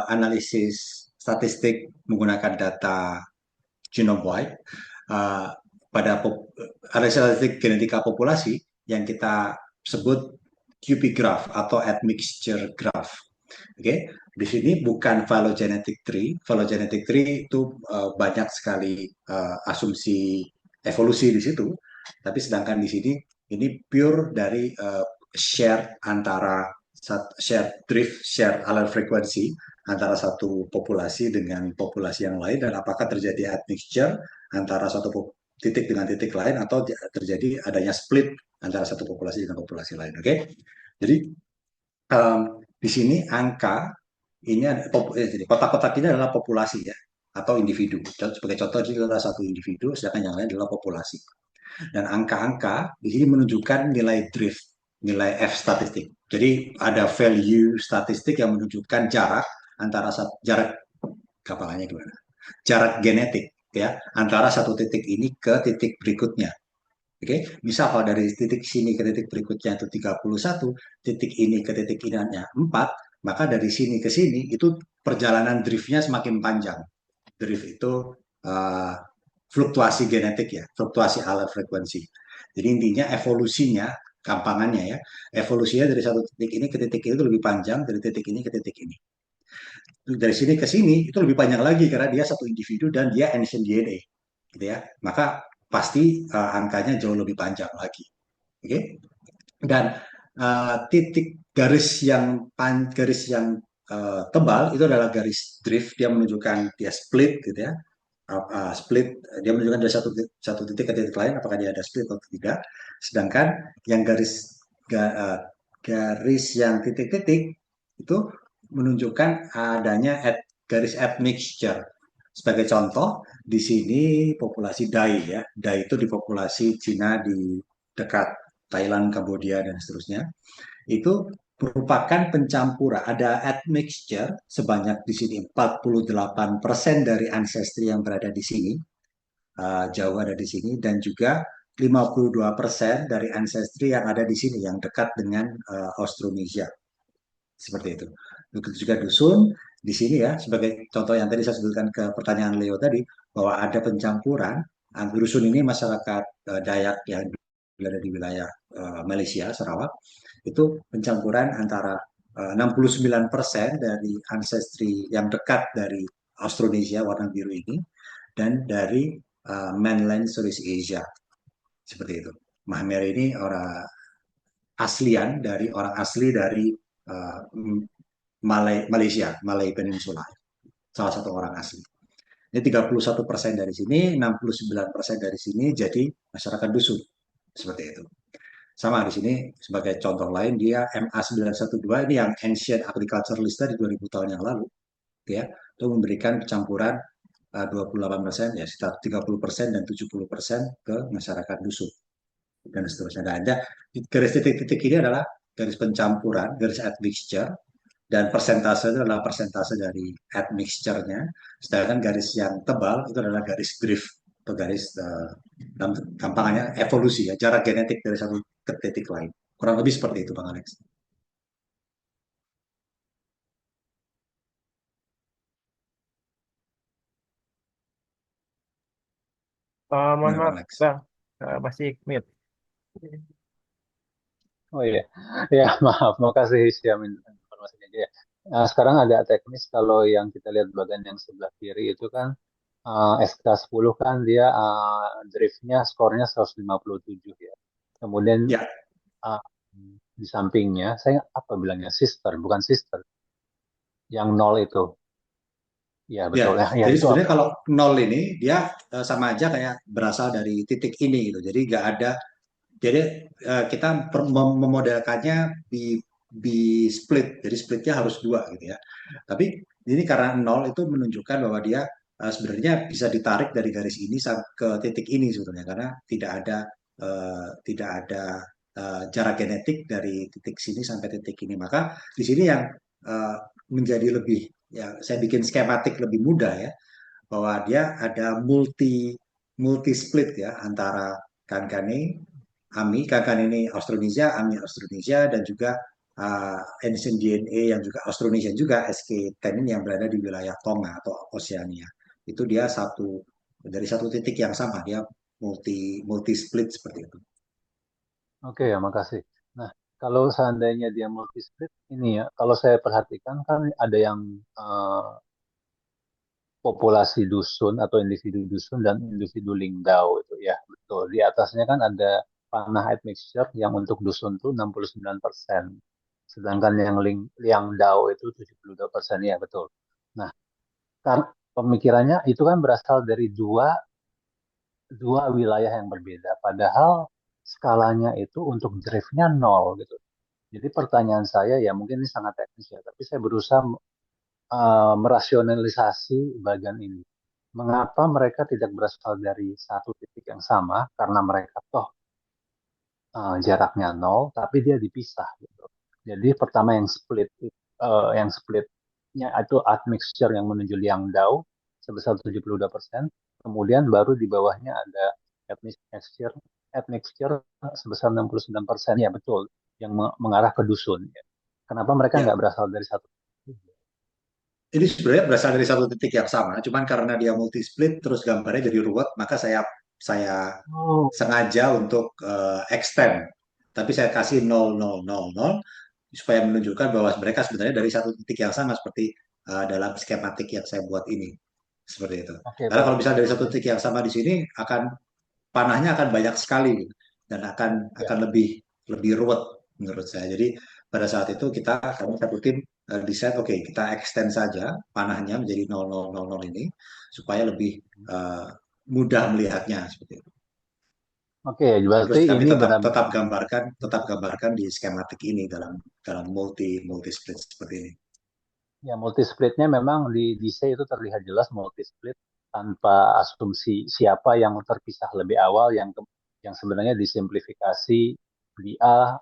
analisis statistik menggunakan data genome wide pada analisis statistik genetika populasi yang kita sebut QP graph atau admixture graph. Oke, di sini bukan phylogenetic tree. Phylogenetic tree itu banyak sekali asumsi evolusi di situ, tapi sedangkan di sini ini pure dari share antara share drift, share allele frekuensi antara satu populasi dengan populasi yang lain dan apakah terjadi admixture antara satu titik dengan titik lain atau terjadi adanya split antara satu populasi dengan populasi lain. Oke, jadi Di sini angka ini jadi kotak-kotak ini adalah populasi ya atau individu. Sebagai contoh ini adalah satu individu, sedangkan yang lain adalah populasi. Dan angka-angka di sini menunjukkan nilai drift, nilai F statistik. Jadi ada value statistik yang menunjukkan jarak antara jarak gampangnya gimana? Jarak genetik ya antara satu titik ini ke titik berikutnya. Oke, misal kalau dari titik sini ke titik berikutnya itu 31, titik ini ke titik ini hanya 4, maka dari sini ke sini itu perjalanan driftnya semakin panjang. Drift itu uh, fluktuasi genetik ya, fluktuasi alat frekuensi. Jadi intinya evolusinya, gampangannya ya, evolusinya dari satu titik ini ke titik ini itu lebih panjang, dari titik ini ke titik ini. Dari sini ke sini itu lebih panjang lagi karena dia satu individu dan dia ancient DNA, gitu ya. Maka pasti angkanya jauh lebih panjang lagi. Oke? Okay? Dan titik garis yang tebal itu adalah garis drift, dia menunjukkan dia split gitu ya. Split dia menunjukkan dari satu titik ke titik lain apakah dia ada split atau tidak. Sedangkan yang garis yang titik-titik itu menunjukkan adanya garis admixture. Sebagai contoh, di sini populasi Dai ya. Dai itu di populasi Cina di dekat Thailand, Kambodia, dan seterusnya. Itu merupakan pencampuran. Ada admixture sebanyak di sini 48% dari ancestry yang berada di sini. Jawa ada di sini. Dan juga 52% dari ancestry yang ada di sini, yang dekat dengan Austronesia. Seperti itu. Begitu juga dusun di sini ya, sebagai contoh yang tadi saya sebutkan ke pertanyaan Leo tadi, bahwa ada pencampuran. Dusun ini masyarakat Dayak yang berada di wilayah Malaysia, Sarawak, itu pencampuran antara 69% dari ancestry yang dekat dari Austronesia warna biru ini, dan dari mainland Southeast Asia. Seperti itu. Mahmer ini orang asli dari Malaysia, Malay Peninsula. Salah satu orang asli. Ini 31% dari sini, 69% dari sini jadi masyarakat dusun. Seperti itu. Sama di sini sebagai contoh lain dia MA912 ini yang Ancient Agriculturalist di 2000 tahun yang lalu ya, itu memberikan campuran 28% ya sekitar 30% dan 70% ke masyarakat dusun dan seterusnya. Dan ada garis titik-titik ini adalah garis pencampuran, garis admixture, dan persentase itu adalah persentase dari admixture-nya. Sedangkan garis yang tebal itu adalah garis drift atau garis gampangannya evolusi ya, jarak genetik dari satu ke titik lain. Kurang lebih seperti itu, Bang Alex. Mohon Gimana, maaf, Bang Alex? Bang. Masih mute. Oh iya, ya maaf, makasih Syamin informasinya aja ya. Nah, sekarang agak teknis kalau yang kita lihat bagian yang sebelah kiri itu kan SK10 kan dia driftnya skornya 157 ya. Kemudian Ya, uh, di sampingnya, saya apa bilangnya sister, bukan sister, yang nol itu. Ya ya. betul ya, ya Jadi itu sebenarnya apa? kalau nol ini dia sama aja kayak berasal dari titik ini gitu. Jadi nggak ada. Jadi kita memodelkannya di split. Jadi splitnya harus dua gitu ya. Tapi ini karena nol itu menunjukkan bahwa dia sebenarnya bisa ditarik dari garis ini ke titik ini sebetulnya karena tidak ada jarak genetik dari titik sini sampai titik ini. Maka di sini yang uh, menjadi lebih ya saya bikin skematik lebih mudah ya bahwa dia ada multi split ya antara Kankane, AMI, Kankane ini Austronesia, AMI Austronesia, dan juga Ancient DNA yang juga Austronesia juga SK10 ini yang berada di wilayah Tonga atau Oceania. Itu dia dari satu titik yang sama, dia multi split seperti itu. Oke ya, makasih. Nah, kalau seandainya dia multi split ini ya, kalau saya perhatikan kan ada yang populasi dusun atau individu dusun dan individu Lingdao itu ya, betul. Di atasnya kan ada panah admixture yang untuk dusun tuh 69%. Sedangkan yang Liangdao itu 72% ya, betul. Nah, karena pemikirannya itu kan berasal dari dua wilayah yang berbeda. Padahal skalanya itu untuk driftnya nol gitu. Jadi pertanyaan saya ya mungkin ini sangat teknis ya, tapi saya berusaha merasionalisasi bagian ini. Mengapa mereka tidak berasal dari satu titik yang sama? Karena mereka toh jaraknya nol, tapi dia dipisah gitu. Jadi pertama yang splitnya itu admixture yang menuju Liangdao sebesar 72%, kemudian baru di bawahnya ada admixture admixture sebesar 69%, ya betul, yang mengarah ke dusun. Ya. Kenapa mereka Ya, nggak berasal dari satu? ini sebenarnya berasal dari satu titik yang sama, cuman karena dia multi split terus gambarnya jadi ruwet, maka saya Oh, sengaja untuk extend, tapi saya kasih 0,0,0,0 supaya menunjukkan bahwa mereka sebenarnya dari satu titik yang sama seperti dalam skematik yang saya buat ini, seperti itu. oke, Karena baik. kalau misalnya dari satu titik yang sama di sini akan panahnya akan banyak sekali gitu, dan akan Ya. lebih lebih ruwet menurut saya. Jadi pada saat itu kami satu tim decide oke, kita extend saja panahnya menjadi 0,0,0,0 ini supaya lebih eh, mudah melihatnya seperti itu. Oke, Terus berarti kami ini tetap benar-benar tetap gambarkan di skematik ini dalam dalam multi multi split seperti ini. ya multi splitnya memang di C itu terlihat jelas multi split tanpa asumsi siapa yang terpisah lebih awal yang sebenarnya disimplifikasi di A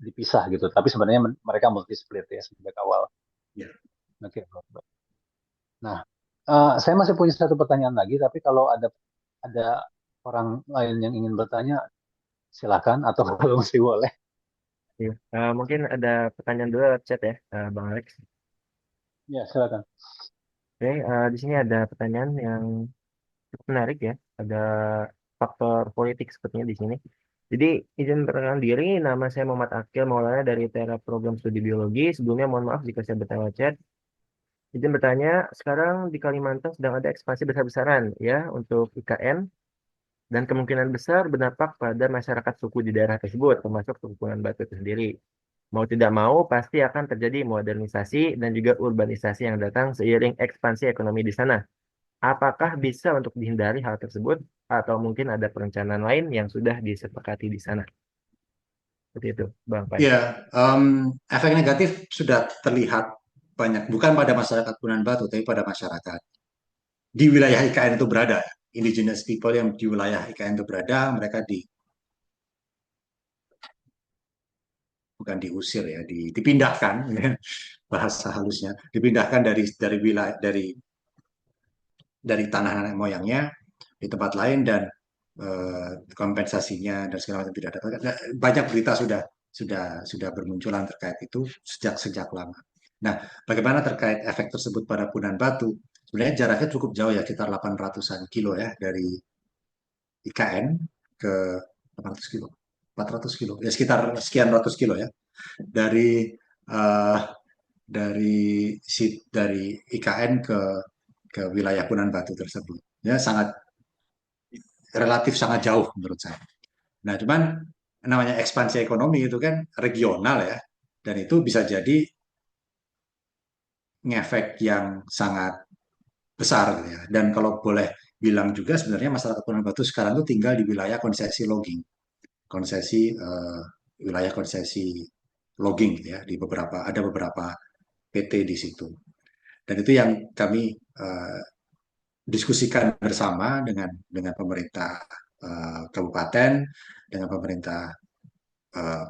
dipisah gitu. Tapi sebenarnya mereka multi split ya sejak awal. Ya. Oke, baik. Nah, saya masih punya satu pertanyaan lagi, tapi kalau ada orang lain yang ingin bertanya, silakan atau kalau masih boleh. Iya. Mungkin ada pertanyaan dulu lewat chat ya, Bang Alex. Ya, silakan. Oke, di sini ada pertanyaan yang cukup menarik ya. Ada faktor politik sepertinya di sini. Jadi, izin perkenalkan diri, nama saya Muhammad Akil Maulana dari Tera Program Studi Biologi. Sebelumnya mohon maaf jika saya bertanya chat. Izin bertanya, sekarang di Kalimantan sedang ada ekspansi besar-besaran ya untuk IKN dan kemungkinan besar berdampak pada masyarakat suku di daerah tersebut, termasuk suku Punan Batu itu sendiri. Mau tidak mau, pasti akan terjadi modernisasi dan juga urbanisasi yang datang seiring ekspansi ekonomi di sana. Apakah bisa untuk dihindari hal tersebut, atau mungkin ada perencanaan lain yang sudah disepakati di sana? Seperti itu, Bang Pai. Ya, efek negatif sudah terlihat banyak, bukan pada masyarakat Punan Batu, tapi pada masyarakat di wilayah IKN itu berada. Indigenous people yang di wilayah IKN itu berada, mereka bukan diusir ya, dipindahkan, ya, bahasa halusnya, dipindahkan dari wilayah dari tanah nenek moyangnya di tempat lain dan kompensasinya dan segala macam tidak ada. Banyak berita sudah bermunculan terkait itu sejak sejak lama. Nah, bagaimana terkait efek tersebut pada Punan Batu? Sebenarnya jaraknya cukup jauh ya, sekitar 800-an kilo ya dari IKN ke 800 kilo, 400 kilo, ya sekitar sekian ratus kilo ya dari eh, dari IKN ke wilayah Punan Batu tersebut. Ya sangat relatif sangat jauh menurut saya. Nah, cuman namanya ekspansi ekonomi itu kan regional ya, dan itu bisa jadi ngefek yang sangat besar gitu ya. Dan kalau boleh bilang juga sebenarnya masyarakat Punan Batu sekarang itu tinggal di wilayah konsesi logging, konsesi wilayah konsesi logging gitu ya, di beberapa PT di situ. Dan itu yang kami diskusikan bersama dengan pemerintah kabupaten, dengan pemerintah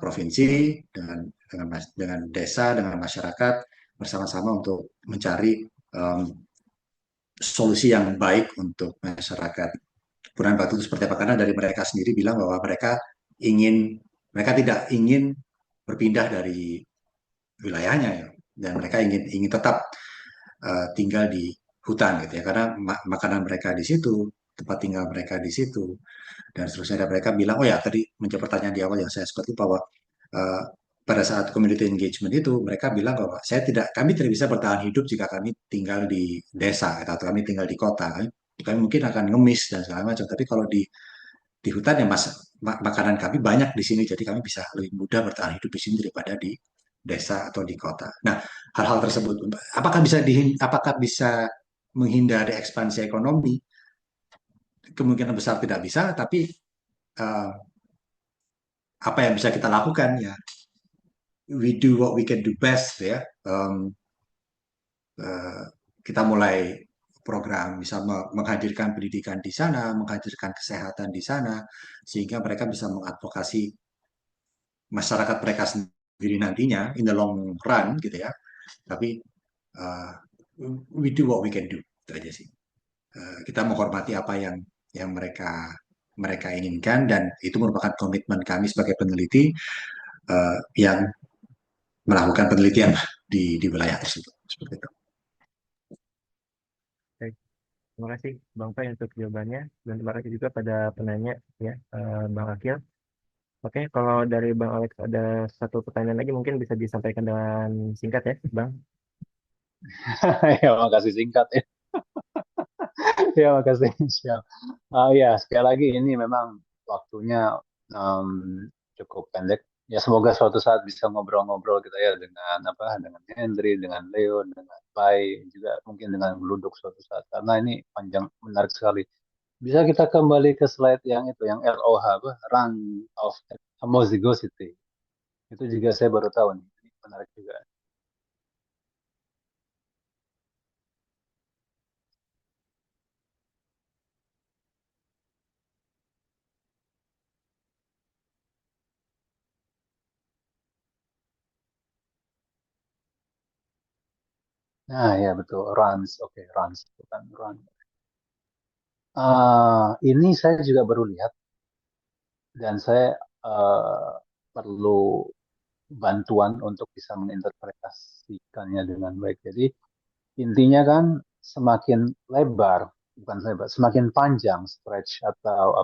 provinsi, dengan desa, dengan masyarakat bersama-sama untuk mencari solusi yang baik untuk masyarakat Punan Batu itu seperti apa, karena dari mereka sendiri bilang bahwa mereka tidak ingin berpindah dari wilayahnya ya, dan mereka ingin tetap tinggal di hutan gitu ya, karena makanan mereka di situ, tempat tinggal mereka di situ, dan seterusnya. Dan mereka bilang, oh ya tadi menjawab pertanyaan di awal yang saya sempat lupa bahwa uh, pada saat community engagement itu mereka bilang bahwa kami tidak bisa bertahan hidup jika kami tinggal di desa atau kami tinggal di kota. Kami mungkin akan ngemis dan segala macam. Tapi kalau di hutan ya makanan kami banyak di sini, jadi kami bisa lebih mudah bertahan hidup di sini daripada di desa atau di kota. Nah, hal-hal tersebut apakah bisa menghindari ekspansi ekonomi? Kemungkinan besar tidak bisa, tapi uh, apa yang bisa kita lakukan ya we do what we can do best ya. Kita mulai program bisa menghadirkan pendidikan di sana, menghadirkan kesehatan di sana, sehingga mereka bisa mengadvokasi masyarakat mereka sendiri nantinya in the long run gitu ya. Tapi uh, we do what we can do, itu aja sih. Kita menghormati apa yang mereka inginkan, dan itu merupakan komitmen kami sebagai peneliti yang melakukan penelitian di wilayah tersebut. Seperti itu. Baik. Terima kasih Bang Pai untuk jawabannya, dan terima kasih juga pada penanya ya, Bang Akil. Oke, kalau dari Bang Alex ada satu pertanyaan lagi mungkin bisa disampaikan dengan singkat ya, Bang. Ya, makasih singkat ya. Ya, makasih. Siap. Ya, sekali lagi ini memang waktunya cukup pendek. Ya, semoga suatu saat bisa ngobrol-ngobrol kita ya dengan dengan Henry, dengan Leo, dengan Pai, juga mungkin dengan Gluduk suatu saat. Karena ini panjang, menarik sekali. Bisa kita kembali ke slide yang itu, yang ROH, Run of Homozygosity. Itu juga saya baru tahu nih. Ini menarik juga. Nah, ya betul. Runs. Oke, runs. Bukan run. Ini saya juga baru lihat, dan saya perlu bantuan untuk bisa menginterpretasikannya dengan baik. Jadi intinya kan semakin lebar, bukan lebar, semakin panjang stretch atau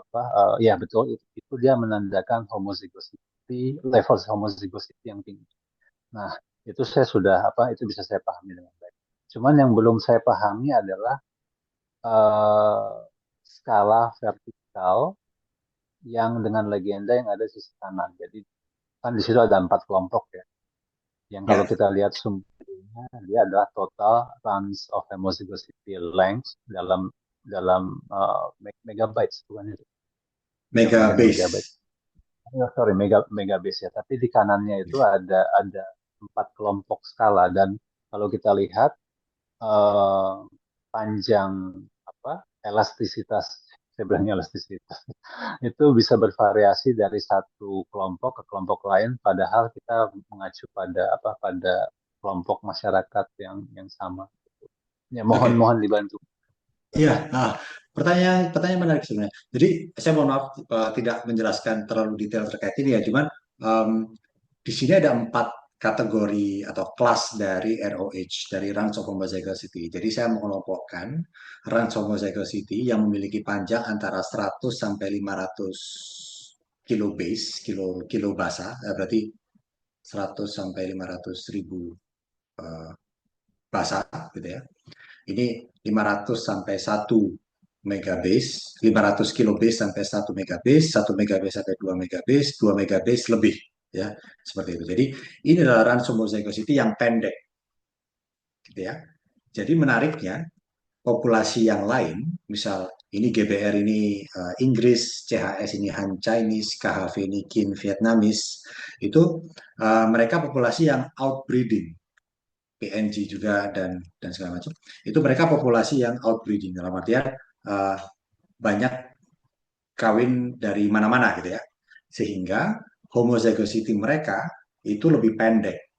ya betul, itu dia menandakan homozygosity, level homozygosity yang tinggi. Nah, itu saya sudah itu bisa saya pahami dengan baik. Cuman yang belum saya pahami adalah skala vertikal yang dengan legenda yang ada di sisi kanan. Jadi kan di situ ada 4 kelompok ya. Yang kalau Ya, kita lihat sumbernya, dia adalah total runs of homozygosity length dalam megabytes, bukan itu? Bukan megabase. megabytes. Sorry, megabase ya. Tapi di kanannya itu ada 4 kelompok skala, dan kalau kita lihat panjang elastisitas, saya bilangnya elastisitas, itu bisa bervariasi dari satu kelompok ke kelompok lain, padahal kita mengacu pada pada kelompok masyarakat yang sama. Ya, Oke. mohon dibantu. Iya, pertanyaan menarik sebenarnya. Jadi saya mohon maaf tidak menjelaskan terlalu detail terkait ini ya, cuman di sini ada 4 kategori atau kelas dari ROH, dari Range of Homozygosity. Jadi saya mengelompokkan Range of Homozygosity yang memiliki panjang antara 100 sampai 500 kilobase, kilo basa, berarti 100 sampai 500 ribu basa gitu ya. Ini 500 sampai 1 megabase, 500 kilobase sampai 1 megabase, 1 megabase sampai 2 megabase, 2 megabase lebih ya, seperti itu. Jadi ini adalah range homozygosity yang pendek gitu ya. Jadi menariknya populasi yang lain, misal ini GBR ini Inggris, CHS ini Han Chinese, KHV ini Kin Vietnamese, itu mereka populasi yang outbreeding, PNG juga dan segala macam. Itu mereka populasi yang outbreeding, dalam artian banyak kawin dari mana-mana gitu ya. Sehingga homozygosity mereka itu lebih pendek.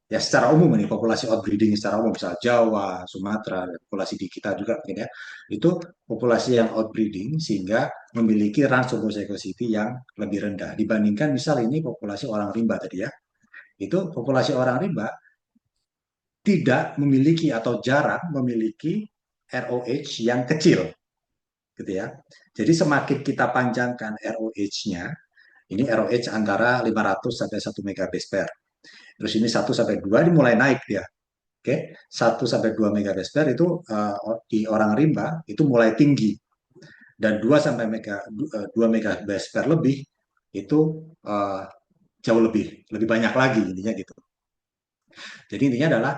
Ya secara umum ini populasi outbreeding secara umum, misal Jawa, Sumatera, populasi di kita juga mungkin ya. Itu populasi yang outbreeding sehingga memiliki range homozygosity yang lebih rendah dibandingkan misal ini populasi orang rimba tadi ya. Itu populasi orang rimba tidak memiliki atau jarang memiliki ROH yang kecil gitu ya. Jadi semakin kita panjangkan ROH-nya, ini ROH antara 500 sampai 1 megabase per. Terus ini 1 sampai 2 ini mulai naik dia. Oke, 1 sampai 2 megabase per itu di orang rimba itu mulai tinggi. Dan 2 sampai 2 megabase per lebih itu jauh lebih banyak lagi intinya gitu. Jadi intinya adalah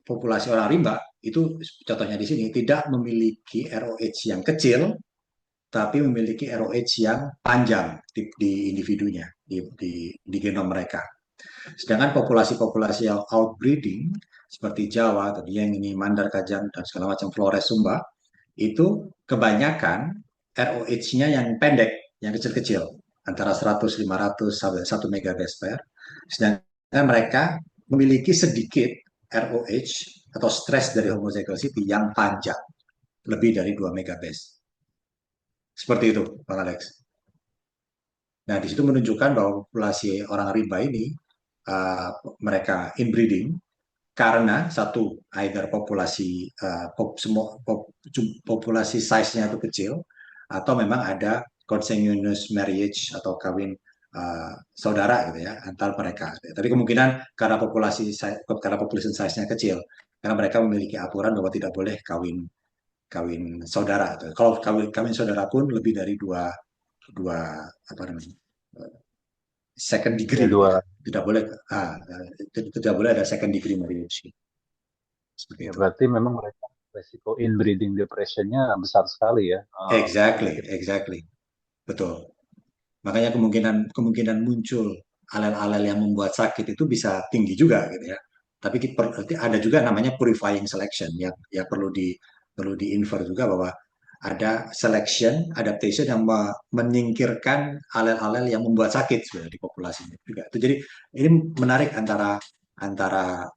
populasi orang rimba itu contohnya di sini tidak memiliki ROH yang kecil, tapi memiliki ROH yang panjang di individunya, di genom mereka. Sedangkan populasi-populasi yang outbreeding seperti Jawa, tadi yang ini Mandar Kajang dan segala macam Flores Sumba, itu kebanyakan ROH-nya yang pendek, yang kecil-kecil, antara 100, 500 sampai 1 megabase. Sedangkan mereka memiliki sedikit ROH atau stress dari homozygosity yang panjang, lebih dari 2 megabase. Seperti itu, Bang Alex. Nah, di situ menunjukkan bahwa populasi orang rimba ini mereka inbreeding karena satu, either populasi size-nya itu kecil atau memang ada consanguineous marriage atau kawin saudara gitu ya antar mereka. Tapi kemungkinan karena population size-nya kecil, karena mereka memiliki aturan bahwa tidak boleh kawin saudara. Kalau kawin saudara pun lebih dari dua apa namanya second Ya, degree dua. ya. Tidak boleh ada second degree marriage seperti Ya, itu. berarti memang mereka resiko inbreeding depressionnya besar sekali ya. Exactly, betul. Makanya kemungkinan muncul alel-alel yang membuat sakit itu bisa tinggi juga gitu ya. Tapi ada juga namanya purifying selection yang perlu diinfer juga bahwa ada selection adaptation yang menyingkirkan alel-alel yang membuat sakit sebenarnya di populasi juga. Itu jadi ini menarik antara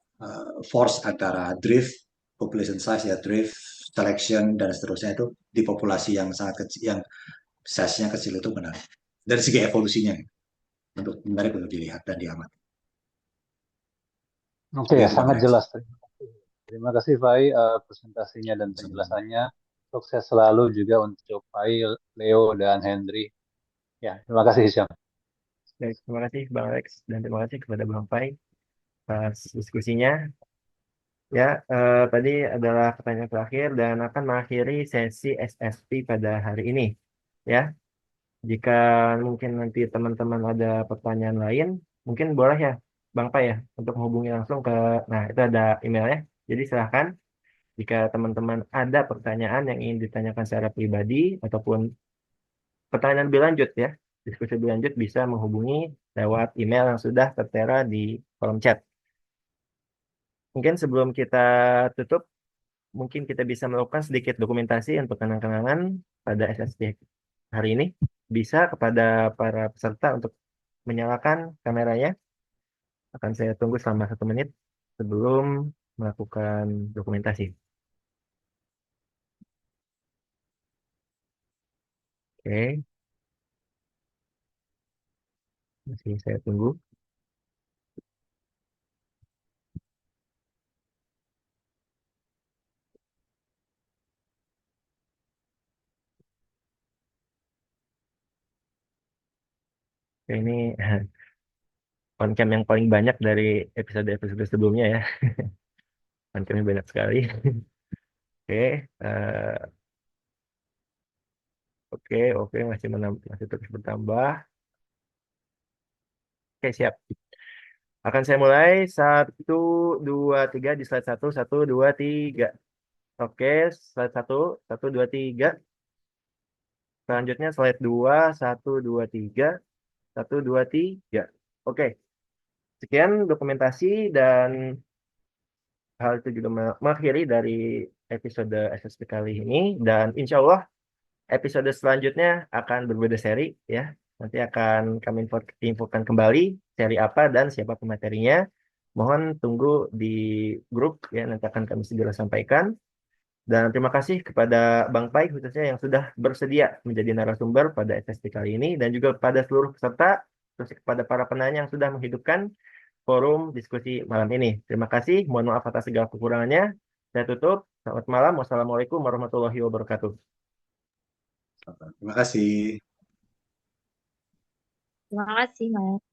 force antara drift population size ya drift selection dan seterusnya itu di populasi yang sangat kecil yang size-nya kecil itu menarik dari segi evolusinya menarik untuk dilihat dan diamati. Oke ya, Begitu Bang sangat Alex. jelas. Terima kasih Fai presentasinya dan penjelasannya. Sukses selalu juga untuk Fai, Leo, dan Hendry. Ya, terima kasih Hisham. Baik, terima kasih Bang Alex dan terima kasih kepada Bang Pai atas diskusinya. Ya, tadi adalah pertanyaan terakhir dan akan mengakhiri sesi SSP pada hari ini. Ya, jika mungkin nanti teman-teman ada pertanyaan lain, mungkin boleh ya, Bang Pai ya, untuk menghubungi langsung ke, nah itu ada emailnya. Jadi silahkan jika teman-teman ada pertanyaan yang ingin ditanyakan secara pribadi ataupun pertanyaan lebih lanjut ya, diskusi lebih lanjut bisa menghubungi lewat email yang sudah tertera di kolom chat. Mungkin sebelum kita tutup, mungkin kita bisa melakukan sedikit dokumentasi untuk kenang-kenangan pada SSP hari ini. Bisa kepada para peserta untuk menyalakan kameranya. Akan saya tunggu selama 1 menit sebelum melakukan dokumentasi. Oke, masih saya tunggu. Oke, ini on cam yang paling banyak dari episode-episode sebelumnya ya. On camnya banyak sekali. Oke, oke, masih terus bertambah. Oke, siap. Akan saya mulai 1, 2, 3 di slide 1, 1, 2, 3. Oke, slide 1, 1, 2, 3. Selanjutnya slide 2, 1, 2, 3. 1, 2, 3. Oke, sekian dokumentasi dan hal itu juga mengakhiri dari episode SSP kali ini. Dan insya Allah episode selanjutnya akan berbeda seri ya. Nanti akan kami infokan kembali seri apa dan siapa pematerinya. Mohon tunggu di grup ya, nanti akan kami segera sampaikan. Dan terima kasih kepada Bang Pai khususnya yang sudah bersedia menjadi narasumber pada SSP kali ini dan juga kepada seluruh peserta, terus kepada para penanya yang sudah menghidupkan forum diskusi malam ini. Terima kasih, mohon maaf atas segala kekurangannya. Saya tutup. Selamat malam. Wassalamualaikum warahmatullahi wabarakatuh. Terima kasih. Terima kasih, Mas.